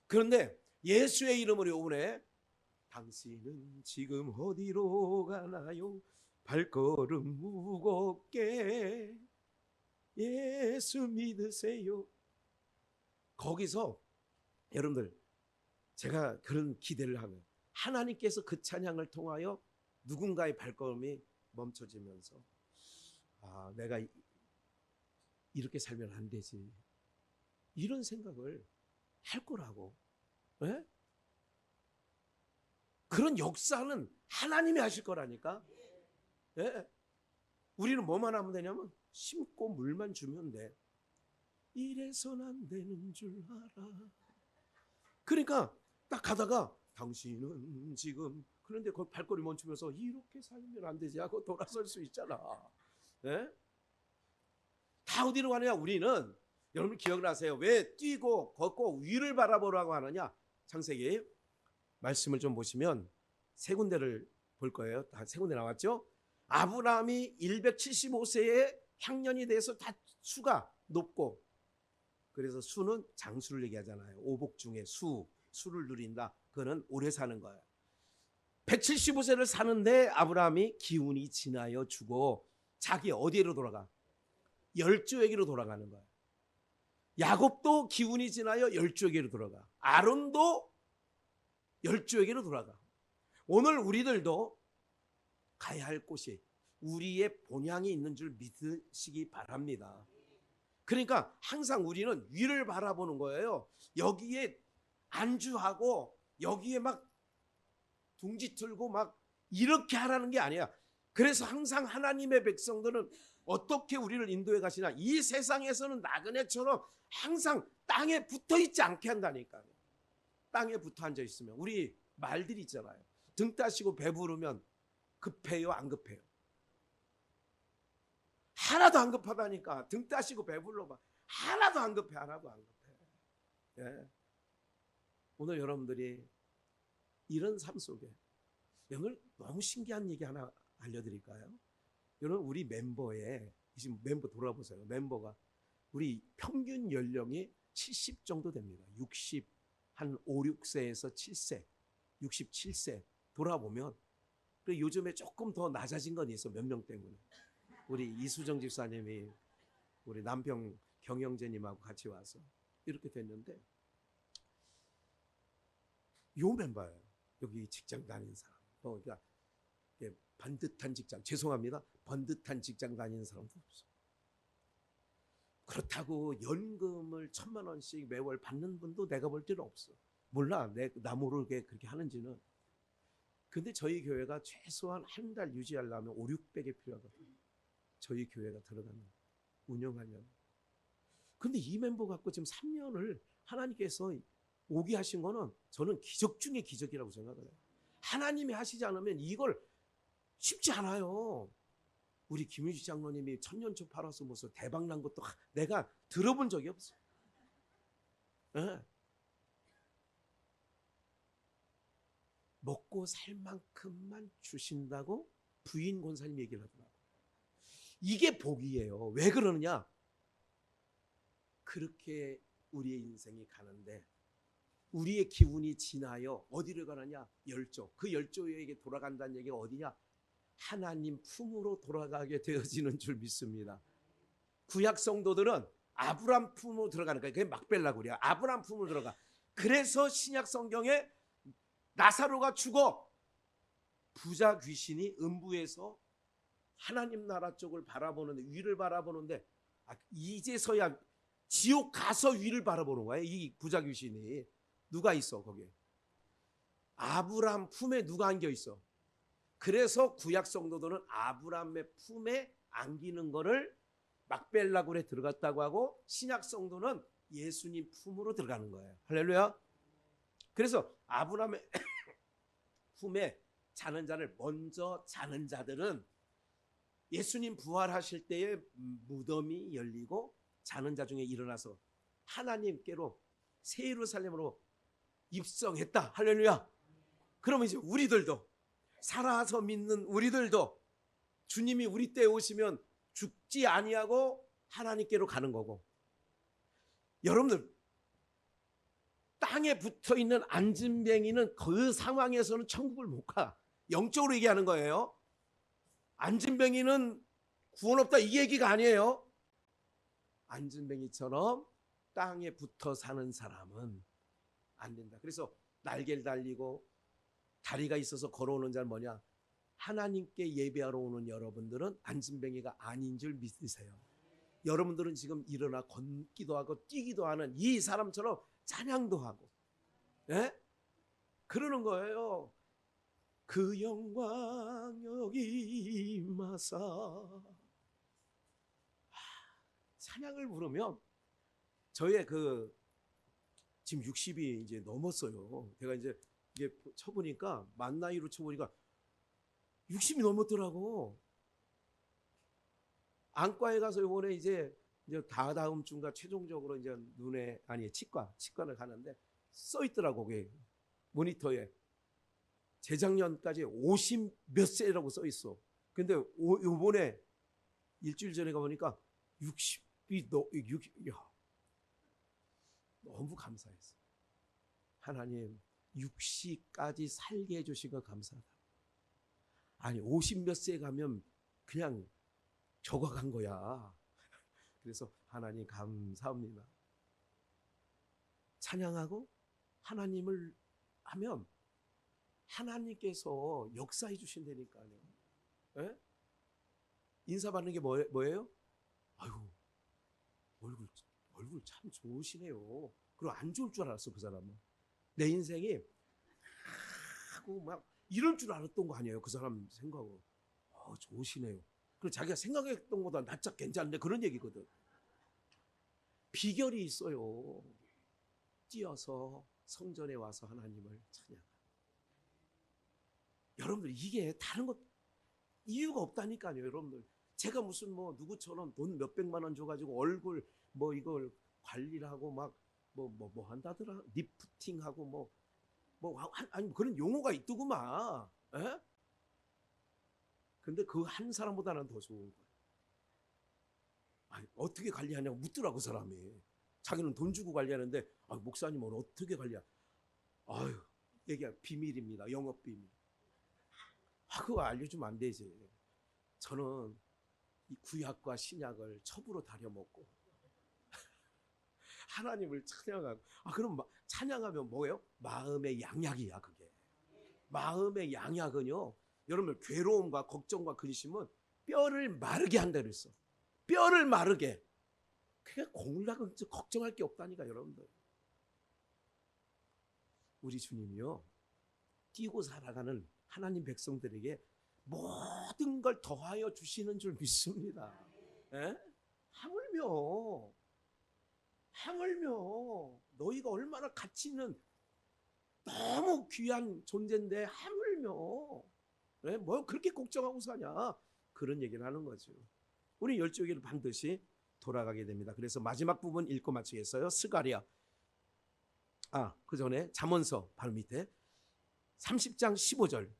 그런데 예수의 이름으로 요번에 당신은 지금 어디로 가나요? 발걸음 무겁게 예수 믿으세요. 거기서 여러분들 제가 그런 기대를 하면 하나님께서 그 찬양을 통하여 누군가의 발걸음이 멈춰지면서 내가 이렇게 살면 안 되지. 이런 생각을 할 거라고. 예? 그런 역사는 하나님이 하실 거라니까. 예? 우리는 뭐만 하면 되냐면 심고 물만 주면 돼. 이래서는 안 되는 줄 알아. 그러니까 딱 가다가 당신은 지금 그런데 그 발걸음 멈추면서 이렇게 살면 안 되지 하고 돌아설 수 있잖아. 예? 다 어디로 가느냐? 우리는 여러분 기억나세요? 왜 뛰고 걷고 위를 바라보라고 하느냐? 창세기 말씀을 좀 보시면 세 군데를 볼 거예요. 다 세 군데 나왔죠? 아브라함이 175세에 향년이 돼서 다 수가 높고, 그래서 수는 장수를 얘기하잖아요. 오복 중에 수를 누린다. 그거는 오래 사는 거예요. 175세를 사는데 아브라함이 기운이 지나여 죽어 자기 어디로 돌아가? 열조에게로 돌아가는 거예요. 야곱도 기운이 지나여 열조에게로 돌아가. 아론도 열조에게로 돌아가. 오늘 우리들도 가야 할 곳이 우리의 본향이 있는 줄 믿으시기 바랍니다. 그러니까 항상 우리는 위를 바라보는 거예요. 여기에 안주하고 여기에 막 둥지 틀고 막 이렇게 하라는 게 아니야. 그래서 항상 하나님의 백성들은 어떻게 우리를 인도해 가시나? 이 세상에서는 나그네처럼 항상 땅에 붙어 있지 않게 한다니까요. 땅에 붙어 앉아 있으면 우리 말들이 있잖아요. 등 따시고 배부르면 급해요, 안 급해요? 하나도 안 급하다니까. 등 따시고 배불러봐. 하나도 안 급해, 하나도 안 급해. 예. 오늘 여러분들이 이런 삶 속에, 오늘 너무 신기한 얘기 하나 알려드릴까요? 여러분, 우리 멤버에 지금 멤버 돌아보세요. 멤버가 우리 평균 연령이 70 정도 됩니다. 60, 한 5, 6세에서 7세, 67세 돌아보면, 그리고 요즘에 조금 더 낮아진 건 있어. 몇 명 때문에. 우리 이수정 집사님이 우리 남편 경영재님하고 같이 와서 이렇게 됐는데, 요 멤버예요. 여기 직장 다니는 사람. 그러니까 반듯한 직장, 죄송합니다. 번듯한 직장 다니는 사람도 없어. 그렇다고 연금을 1,000만 원씩 매월 받는 분도 내가 볼 때는 없어. 몰라, 나 모르게 그렇게 하는지는. 근데 저희 교회가 최소한 한 달 유지하려면 5, 600이 필요하거든요. 저희 교회가 들어가는, 운영하려면. 근데 이 멤버 갖고 지금 3년을 하나님께서 오게 하신 거는 저는 기적 중에 기적이라고 생각을 해요. 하나님이 하시지 않으면 이걸 쉽지 않아요. 우리 김유지 장로님이 천년초 팔아서 무슨 대박 난 것도 내가 들어본 적이 없어. 네. 먹고 살 만큼만 주신다고 부인 권사님 얘기를 하더라고요. 이게 복이에요. 왜 그러느냐? 그렇게 우리의 인생이 가는데 우리의 기운이 지나여 어디를 가느냐? 열조. 그 열조에게 돌아간다는 얘기가 어디냐? 하나님 품으로 돌아가게 되어지는 줄 믿습니다. 구약 성도들은 아브람 품으로 들어가는 거예요. 그게 막벨라구리야. 아브람 품으로 들어가. 그래서 신약 성경에 나사로가 죽어 부자 귀신이 음부에서 하나님 나라 쪽을 바라보는데, 위를 바라보는데, 이제서야 지옥 가서 위를 바라보는 거예요. 이 부자 귀신이. 누가 있어 거기에? 아브람 품에 누가 안겨 있어? 그래서 구약 성도들은 아브람의 품에 안기는 거를 막벨라굴에 들어갔다고 하고, 신약 성도는 예수님 품으로 들어가는 거예요. 할렐루야. 그래서 아브람의 품에 자는 자를 먼저 자는 자들은 예수님 부활하실 때에 무덤이 열리고 자는 자 중에 일어나서 하나님께로 새 예루살렘으로 입성했다. 할렐루야. 그러면 이제 우리들도, 살아서 믿는 우리들도 주님이 우리 때에 오시면 죽지 아니하고 하나님께로 가는 거고, 여러분들 땅에 붙어있는 안진뱅이는 그 상황에서는 천국을 못 가. 영적으로 얘기하는 거예요. 안진뱅이는 구원 없다 이 얘기가 아니에요. 안진뱅이처럼 땅에 붙어 사는 사람은 안 된다. 그래서 날개를 달리고 다리가 있어서 걸어오는 자는 뭐냐? 하나님께 예배하러 오는 여러분들은 안진뱅이가 아닌 줄 믿으세요. 여러분들은 지금 일어나 걷기도 하고 뛰기도 하는 이 사람처럼 찬양도 하고, 예? 그러는 거예요. 그 영광 여기 임하사. 찬양을 부르면 저의 지금 60이 이제 넘었어요. 제가 이제 이게 쳐보니까 만 나이로 쳐보니까 60이 넘었더라고. 안과에 가서 이번에 이제 다음 주인가 최종적으로 이제 치과를 가는데 써 있더라고. 그게 모니터에 재작년까지 50 몇 세라고 써 있어. 근데 요번에 일주일 전에 가보니까 60이 너무 감사했어. 하나님 60까지 살게 해주신 거 감사하다. 아니 50 몇 세에 가면 그냥 적어간 거야. 그래서 하나님 감사합니다. 찬양하고 하나님을 하면 하나님께서 역사해 주신다니까요. 예? 인사받는 게 뭐예요? 아유, 얼굴 참 좋으시네요. 그리고 안 좋을 줄 알았어, 그 사람은. 내 인생이 하고 막 이럴 줄 알았던 거 아니에요, 그 사람 생각은. 좋으시네요. 그리고 자기가 생각했던 것보다 낫짝 괜찮은데 그런 얘기거든. 비결이 있어요. 뛰어서 성전에 와서 하나님을 찬양. 여러분들 이게 다른 것 이유가 없다니까요, 여러분들. 제가 무슨 누구처럼 돈 몇백만 원 줘가지고 얼굴 이걸 관리를 하고 막 뭐 한다더라, 리프팅하고 아니 그런 용어가 있더구만. 에? 근데 그 한 사람보다는 더 좋은 거예요. 아니, 어떻게 관리하냐고 묻더라고, 그 사람이. 자기는 돈 주고 관리하는데 목사님은 어떻게 관리하? 아유, 이게 비밀입니다. 영업 비밀. 그거 알려주면 안 되지. 저는 이 구약과 신약을 첩으로 다려먹고 하나님을 찬양하고. 그럼 찬양하면 뭐예요? 마음의 양약이야, 그게. 마음의 양약은요, 여러분 괴로움과 걱정과 근심은 뼈를 마르게 한다 그랬어. 뼈를 마르게. 그게 공락은 걱정할 게 없다니까, 여러분들. 우리 주님이요, 뛰고 살아가는 하나님 백성들에게 모든 걸 더하여 주시는 줄 믿습니다. 에? 하물며 너희가 얼마나 가치 있는 너무 귀한 존재인데 하물며 뭐 그렇게 걱정하고 사냐, 그런 얘기를 하는 거죠. 우리 12개를 반드시 돌아가게 됩니다. 그래서 마지막 부분 읽고 마치겠어요. 스가랴. 그 전에 잠언서 바로 밑에 30장 15절.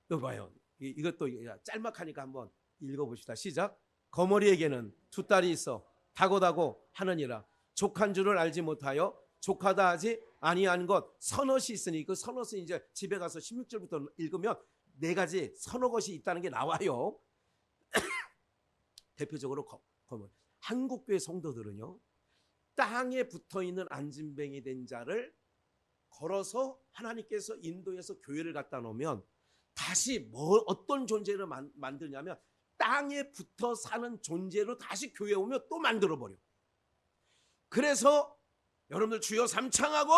이거 봐요. 이것도 짤막하니까 한번 읽어봅시다. 시작. 거머리에게는 두 딸이 있어 다고다고 하느니라. 족한 줄을 알지 못하여 족하다 하지 아니한 것 서넛이 있으니, 그 서넛은 이제 집에 가서 16절부터 읽으면 4가지 서너 것이 있다는 게 나와요. 대표적으로 한국교회 성도들은요, 땅에 붙어있는 안진뱅이 된 자를 걸어서 하나님께서 인도해서 교회를 갖다 놓으면 다시 어떤 존재를 만드냐면 땅에 붙어 사는 존재로 다시 교회에 오면 또 만들어버려. 그래서 여러분들 주여 삼창하고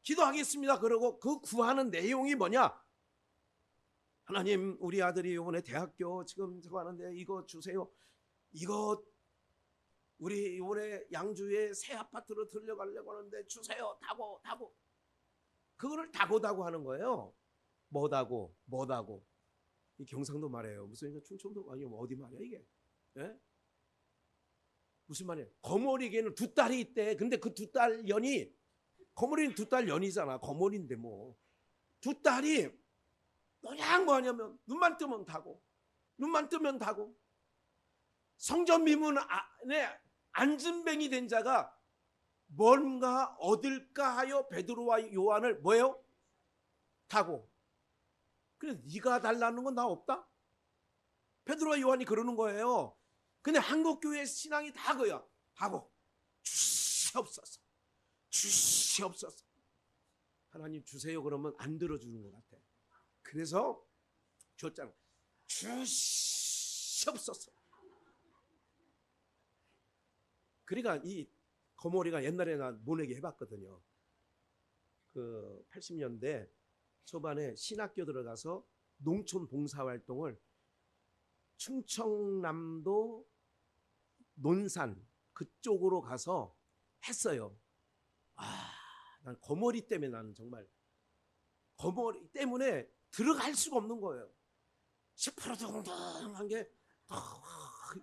기도하겠습니다. 그러고 그 구하는 내용이 뭐냐? 하나님, 우리 아들이 이번에 대학교 지금 저거 하는데 이거 주세요. 이거 우리 이번에 양주에 새 아파트로 들려가려고 하는데 주세요. 다고. 그거를 다고 하는 거예요. 뭐다고. 이 경상도 말이에요. 무슨 충청도 아니면 어디 말이야 이게? 예? 무슨 말이에요? 거머리에게는 두 딸이 있대. 근데 그 두 딸 연이, 거머리는 두 딸 연이잖아. 거머리인데 뭐 두 딸이 뭐냐 뭐하냐면 눈만 뜨면 다고. 성전 미문 안에 안진뱅이 된 자가 뭔가 얻을까 하여 베드로와 요한을 뭐예요? 다고. 그래, 네가 달라는 건 나 없다? 베드로와 요한이 그러는 거예요. 근데 한국교회 신앙이 다 그야. 다고. 주시옵소서. 하나님 주세요 그러면 안 들어주는 것 같아. 그래서 줬잖아. 주시옵소서. 그러니까 이 거머리가 옛날에 나 모내기 해봤거든요. 그 80년대 초반에 신학교 들어가서 농촌 봉사활동을 충청남도 논산 그쪽으로 가서 했어요. 난 거머리 때문에, 나는 정말 거머리 때문에 들어갈 수가 없는 거예요. 시퍼러덩덩한 게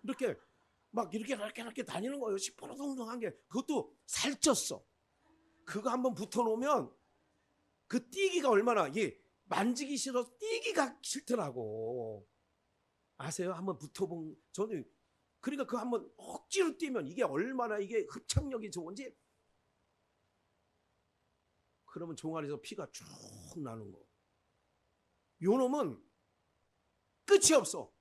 이렇게 막 이렇게 다니는 거예요. 시퍼러덩덩한 게. 그것도 살쪘어. 그거 한번 붙어놓으면 그 뛰기가 얼마나, 이게 만지기 싫어서 뛰기가 싫더라고. 아세요? 한번 붙어본, 저는 그러니까 그 한번 억지로 뛰면 이게 얼마나 이게 흡착력이 좋은지. 그러면 종아리에서 피가 쭉 나는 거. 요 놈은 끝이 없어.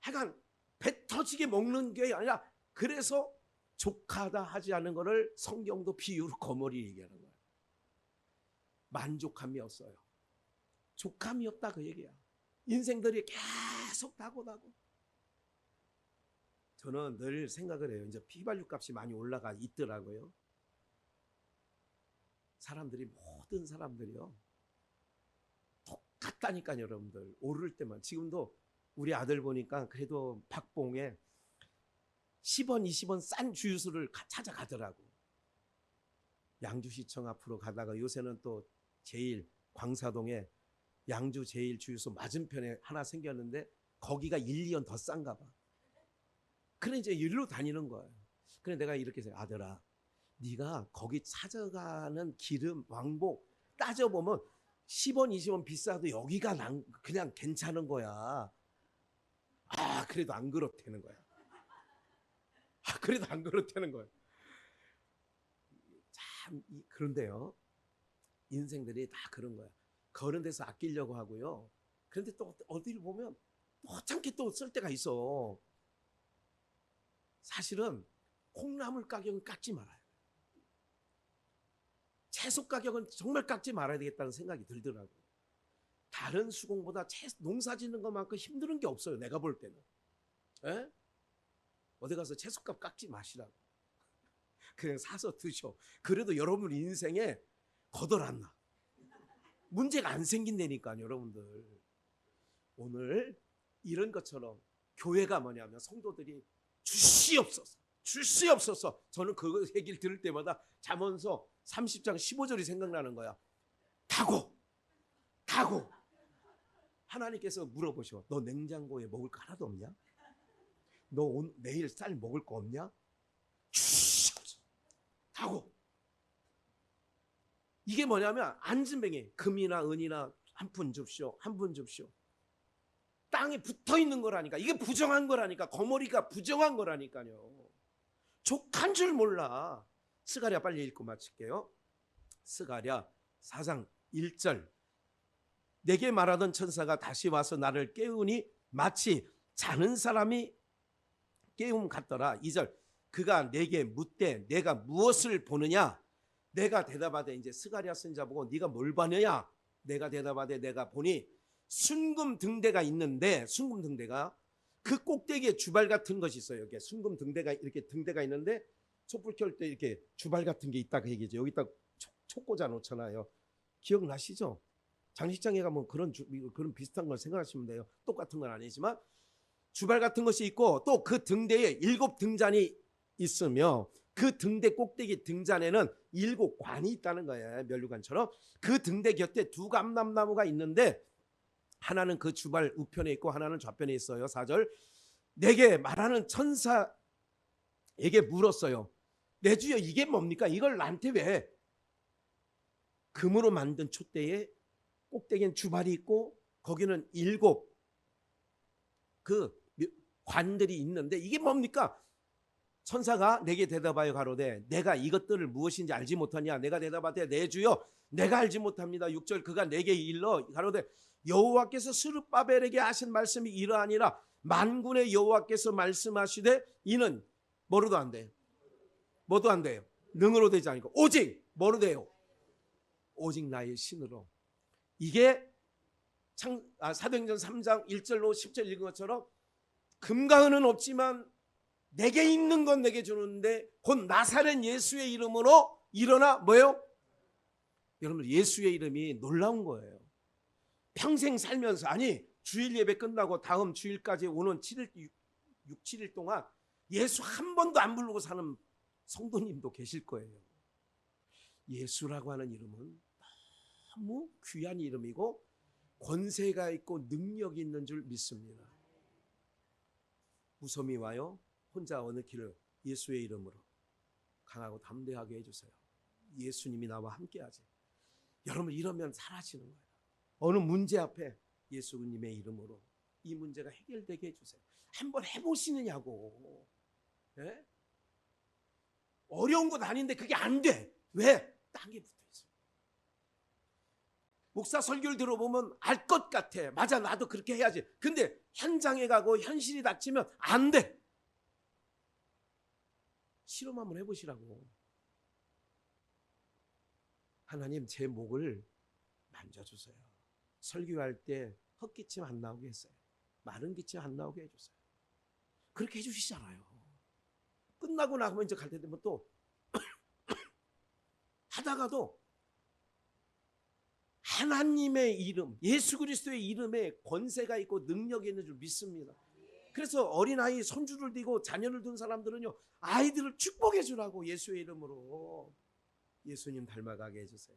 하여간 배 터지게 먹는 게 아니라, 그래서 족하다 하지 않은 거를 성경도 비유로 거머리 얘기하는 거야. 만족함이 없어요. 족함이 없다, 그 얘기야. 인생들이 계속 다고다고. 저는 늘 생각을 해요. 이제 휘발유 값이 많이 올라가 있더라고요. 사람들이, 모든 사람들이요, 똑같다니까요. 여러분들 오를 때만. 지금도 우리 아들 보니까 그래도 박봉에 10원 20원 싼 주유소를 찾아가더라고. 양주시청 앞으로 가다가 요새는 또 제일 광사동에 양주 제일 주유소 맞은편에 하나 생겼는데 거기가 1, 2원 더 싼가 봐. 그래 이제 일로 다니는 거예요. 그래 내가 이렇게 생각해. 아들아, 네가 거기 찾아가는 기름 왕복 따져보면 10원 20원 비싸도 여기가 그냥 괜찮은 거야. 그래도 안 그렇다는 거야. 그래도 안 그렇다는 거야. 참 그런데요, 인생들이 다 그런 거야. 그런 데서 아끼려고 하고요. 그런데 또 어디를 보면 허참게 또 쓸 때가 있어. 사실은 콩나물 가격은 깎지 말아요. 채소 가격은 정말 깎지 말아야 되겠다는 생각이 들더라고요. 다른 수공보다 농사 짓는 것만큼 힘든 게 없어요. 내가 볼 때는. 에? 어디 가서 채소값 깎지 마시라고. 그냥 사서 드셔. 그래도 여러분 인생에 거덜 안 나. 문제가 안 생긴다니까요. 여러분들. 오늘 이런 것처럼 교회가 뭐냐면 성도들이 주시옵소서, 주시옵소서. 저는 그 얘기를 들을 때마다 잠언서 30장 15절이 생각나는 거야. 다고 하나님께서 물어보셔. 너 냉장고에 먹을 거 하나도 없냐? 너 내일 쌀 먹을 거 없냐? 주시옵소서. 다고. 이게 뭐냐면 안진뱅이, 금이나 은이나 한 푼 줍시오, 한 푼 줍시오. 땅에 붙어 있는 거라니까. 이게 부정한 거라니까. 거머리가 부정한 거라니까요. 족한 줄 몰라. 스가랴 빨리 읽고 마칠게요. 스가랴 4장 1절. 내게 말하던 천사가 다시 와서 나를 깨우니 마치 자는 사람이 깨움 같더라. 2절. 그가 내게 묻되 내가 무엇을 보느냐? 내가 대답하되, 이제 스가랴 선지자 보고 네가 뭘 봤느냐? 내가 대답하되 내가 보니 순금 등대가 있는데, 순금 등대가 그 꼭대기에 주발 같은 것이 있어요. 여기 순금 등대가, 이렇게 등대가 있는데 촛불 켤 때 이렇게 주발 같은 게 있다, 그 얘기죠. 여기다 촉 꽂아 놓잖아요. 기억나시죠? 장식장에 가면 그런 비슷한 걸 생각하시면 돼요. 똑같은 건 아니지만 주발 같은 것이 있고, 또 그 등대에 7 등잔이 있으며 그 등대 꼭대기 등잔에는 7 관이 있다는 거예요. 면류관처럼. 그 등대 곁에 2 감람나무가 있는데 하나는 그 주발 우편에 있고 하나는 좌편에 있어요. 4절. 내게 말하는 천사에게 물었어요. 내 주여, 이게 뭡니까? 이걸 나한테 왜? 금으로 만든 촛대에 꼭대기엔 주발이 있고 거기는 7 그 관들이 있는데 이게 뭡니까? 천사가 내게 대답하여 가로되 내가 이것들을 무엇인지 알지 못하냐? 내가 대답하되 내 주여, 내가 알지 못합니다. 6절. 그가 내게 일러 가로되 여호와께서 스룹바벨에게 하신 말씀이 이러하니라. 만군의 여호와께서 말씀하시되 이는 뭐로도 안 돼요. 뭐도 안 돼요. 능으로 되지 않고 오직 뭐로 돼요? 오직 나의 신으로. 이게 사도행전 3장 1절로 10절 읽은 것처럼 금과 은은 없지만 내게 있는 건 내게 주는데 곧 나사렛 예수의 이름으로 일어나 뭐예요? 여러분 예수의 이름이 놀라운 거예요. 평생 살면서 아니 주일 예배 끝나고 다음 주일까지 오는 7일 6, 7일 동안 예수 한 번도 안 부르고 사는 성도님도 계실 거예요. 예수라고 하는 이름은 너무 귀한 이름이고 권세가 있고 능력이 있는 줄 믿습니다. 무섬이 와요. 혼자 어느 길을 예수의 이름으로 강하고 담대하게 해주세요. 예수님이 나와 함께하지. 여러분 이러면 사라지는 거예요. 어느 문제 앞에 예수님의 이름으로 이 문제가 해결되게 해주세요. 한번 해보시느냐고. 네? 어려운 건 아닌데 그게 안 돼. 왜? 땅에 붙어있어. 목사 설교를 들어보면 알 것 같아. 맞아, 나도 그렇게 해야지. 근데 현장에 가고 현실이 닥치면 안 돼. 실험 한번 해보시라고. 하나님 제 목을 만져주세요. 설교할 때 헛기침 안 나오게 했어요. 마른 기침 안 나오게 해주세요. 그렇게 해주시잖아요. 끝나고 나면 이제 갈 때 되면 또 하다가도 하나님의 이름, 예수 그리스도의 이름에 권세가 있고 능력이 있는 줄 믿습니다. 그래서 어린아이 손주를 띠고 자녀를 둔 사람들은요, 아이들을 축복해 주라고 예수의 이름으로 예수님 닮아가게 해주세요.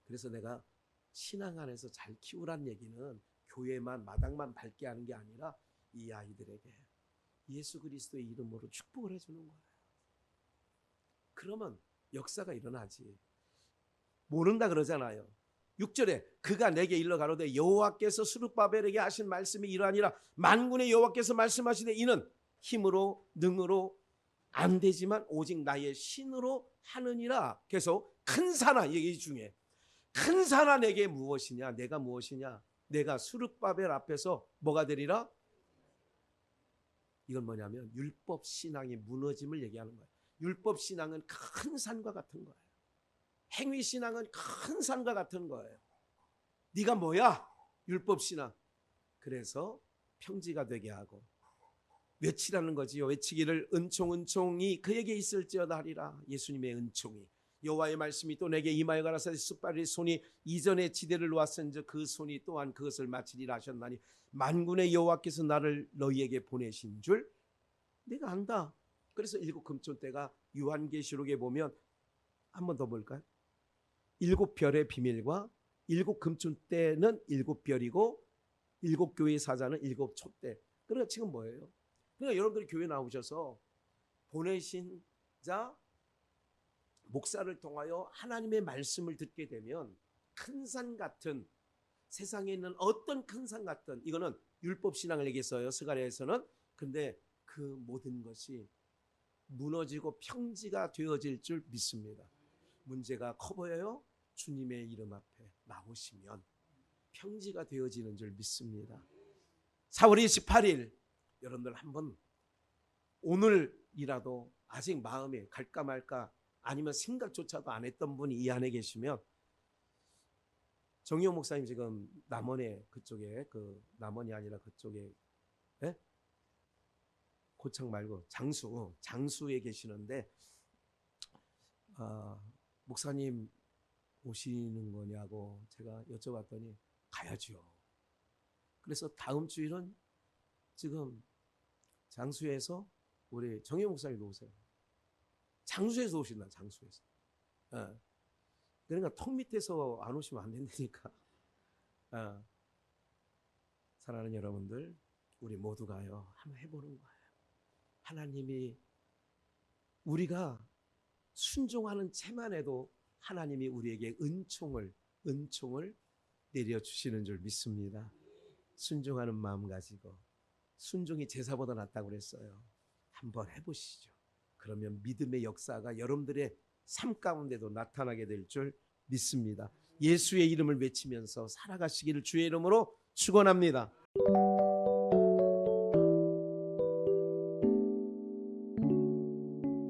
그래서 내가 신앙 안에서 잘 키우란 얘기는 교회만 마당만 밝게 하는 게 아니라 이 아이들에게 예수 그리스도의 이름으로 축복을 해주는 거예요. 그러면 역사가 일어나지. 모른다 그러잖아요. 6절에 그가 내게 일러 가로되 여호와께서 스룹바벨에게 하신 말씀이 이러하니라. 만군의 여호와께서 말씀하시되 이는 힘으로 능으로 안 되지만 오직 나의 신으로 하느니라. 계속 큰 산아, 얘기 중에 큰 산아 내게 무엇이냐? 내가 무엇이냐? 내가 스룹바벨 앞에서 뭐가 되리라? 이건 뭐냐면 율법 신앙의 무너짐을 얘기하는 거예요. 율법 신앙은 큰 산과 같은 거예요. 행위 신앙은 큰 산과 같은 거예요. 네가 뭐야? 율법 신앙. 그래서 평지가 되게 하고 외치라는 거지요. 외치기를 은총이 그에게 있을지어다 하리라. 예수님의 은총이 여호와의 말씀이 또 내게 임하여 가라사대 숫바리 손이 이전에 지대를 놓았은즉 그 손이 또한 그것을 마치리라 하셨나니 만군의 여호와께서 나를 너희에게 보내신 줄 내가 안다. 그래서 일곱 금촌대가 요한계시록에 보면 한 번 더 볼까요? 일곱 별의 비밀과 일곱 금촌대는 일곱 별이고 일곱 교회의 사자는 일곱 촛대. 그러니까 지금 뭐예요? 그러니까 여러분들이 교회 나오셔서 보내신 자 목사를 통하여 하나님의 말씀을 듣게 되면 큰 산 같은, 세상에 있는 어떤 큰 산 같은, 이거는 율법 신앙을 얘기했어요. 스가랴에서는. 근데 그 모든 것이 무너지고 평지가 되어질 줄 믿습니다. 문제가 커 보여요? 주님의 이름 앞에 나오시면 평지가 되어지는 줄 믿습니다. 4월 28일 여러분들 한번 오늘이라도 아직 마음에 갈까 말까 아니면 생각조차도 안 했던 분이 이 안에 계시면, 정의용 목사님 지금 남원에 그쪽에, 그 남원이 아니라 그쪽에, 네? 고창 말고 장수에 계시는데, 목사님 오시는 거냐고 제가 여쭤봤더니 가야죠. 그래서 다음 주일은 지금 장수에서 우리 정의용 목사님도 오세요. 장수에서 오신다. 장수에서. 그러니까 턱 밑에서 안 오시면 안 된다니까. 사랑하는 여러분들, 우리 모두가요 한번 해보는 거예요. 하나님이 우리가 순종하는 채만 해도 하나님이 우리에게 은총을 내려주시는 줄 믿습니다. 순종하는 마음 가지고, 순종이 제사보다 낫다고 그랬어요. 한번 해보시죠. 그러면 믿음의 역사가 여러분들의 삶 가운데도 나타나게 될 줄 믿습니다. 예수의 이름을 외치면서 살아가시기를 주의 이름으로 축원합니다.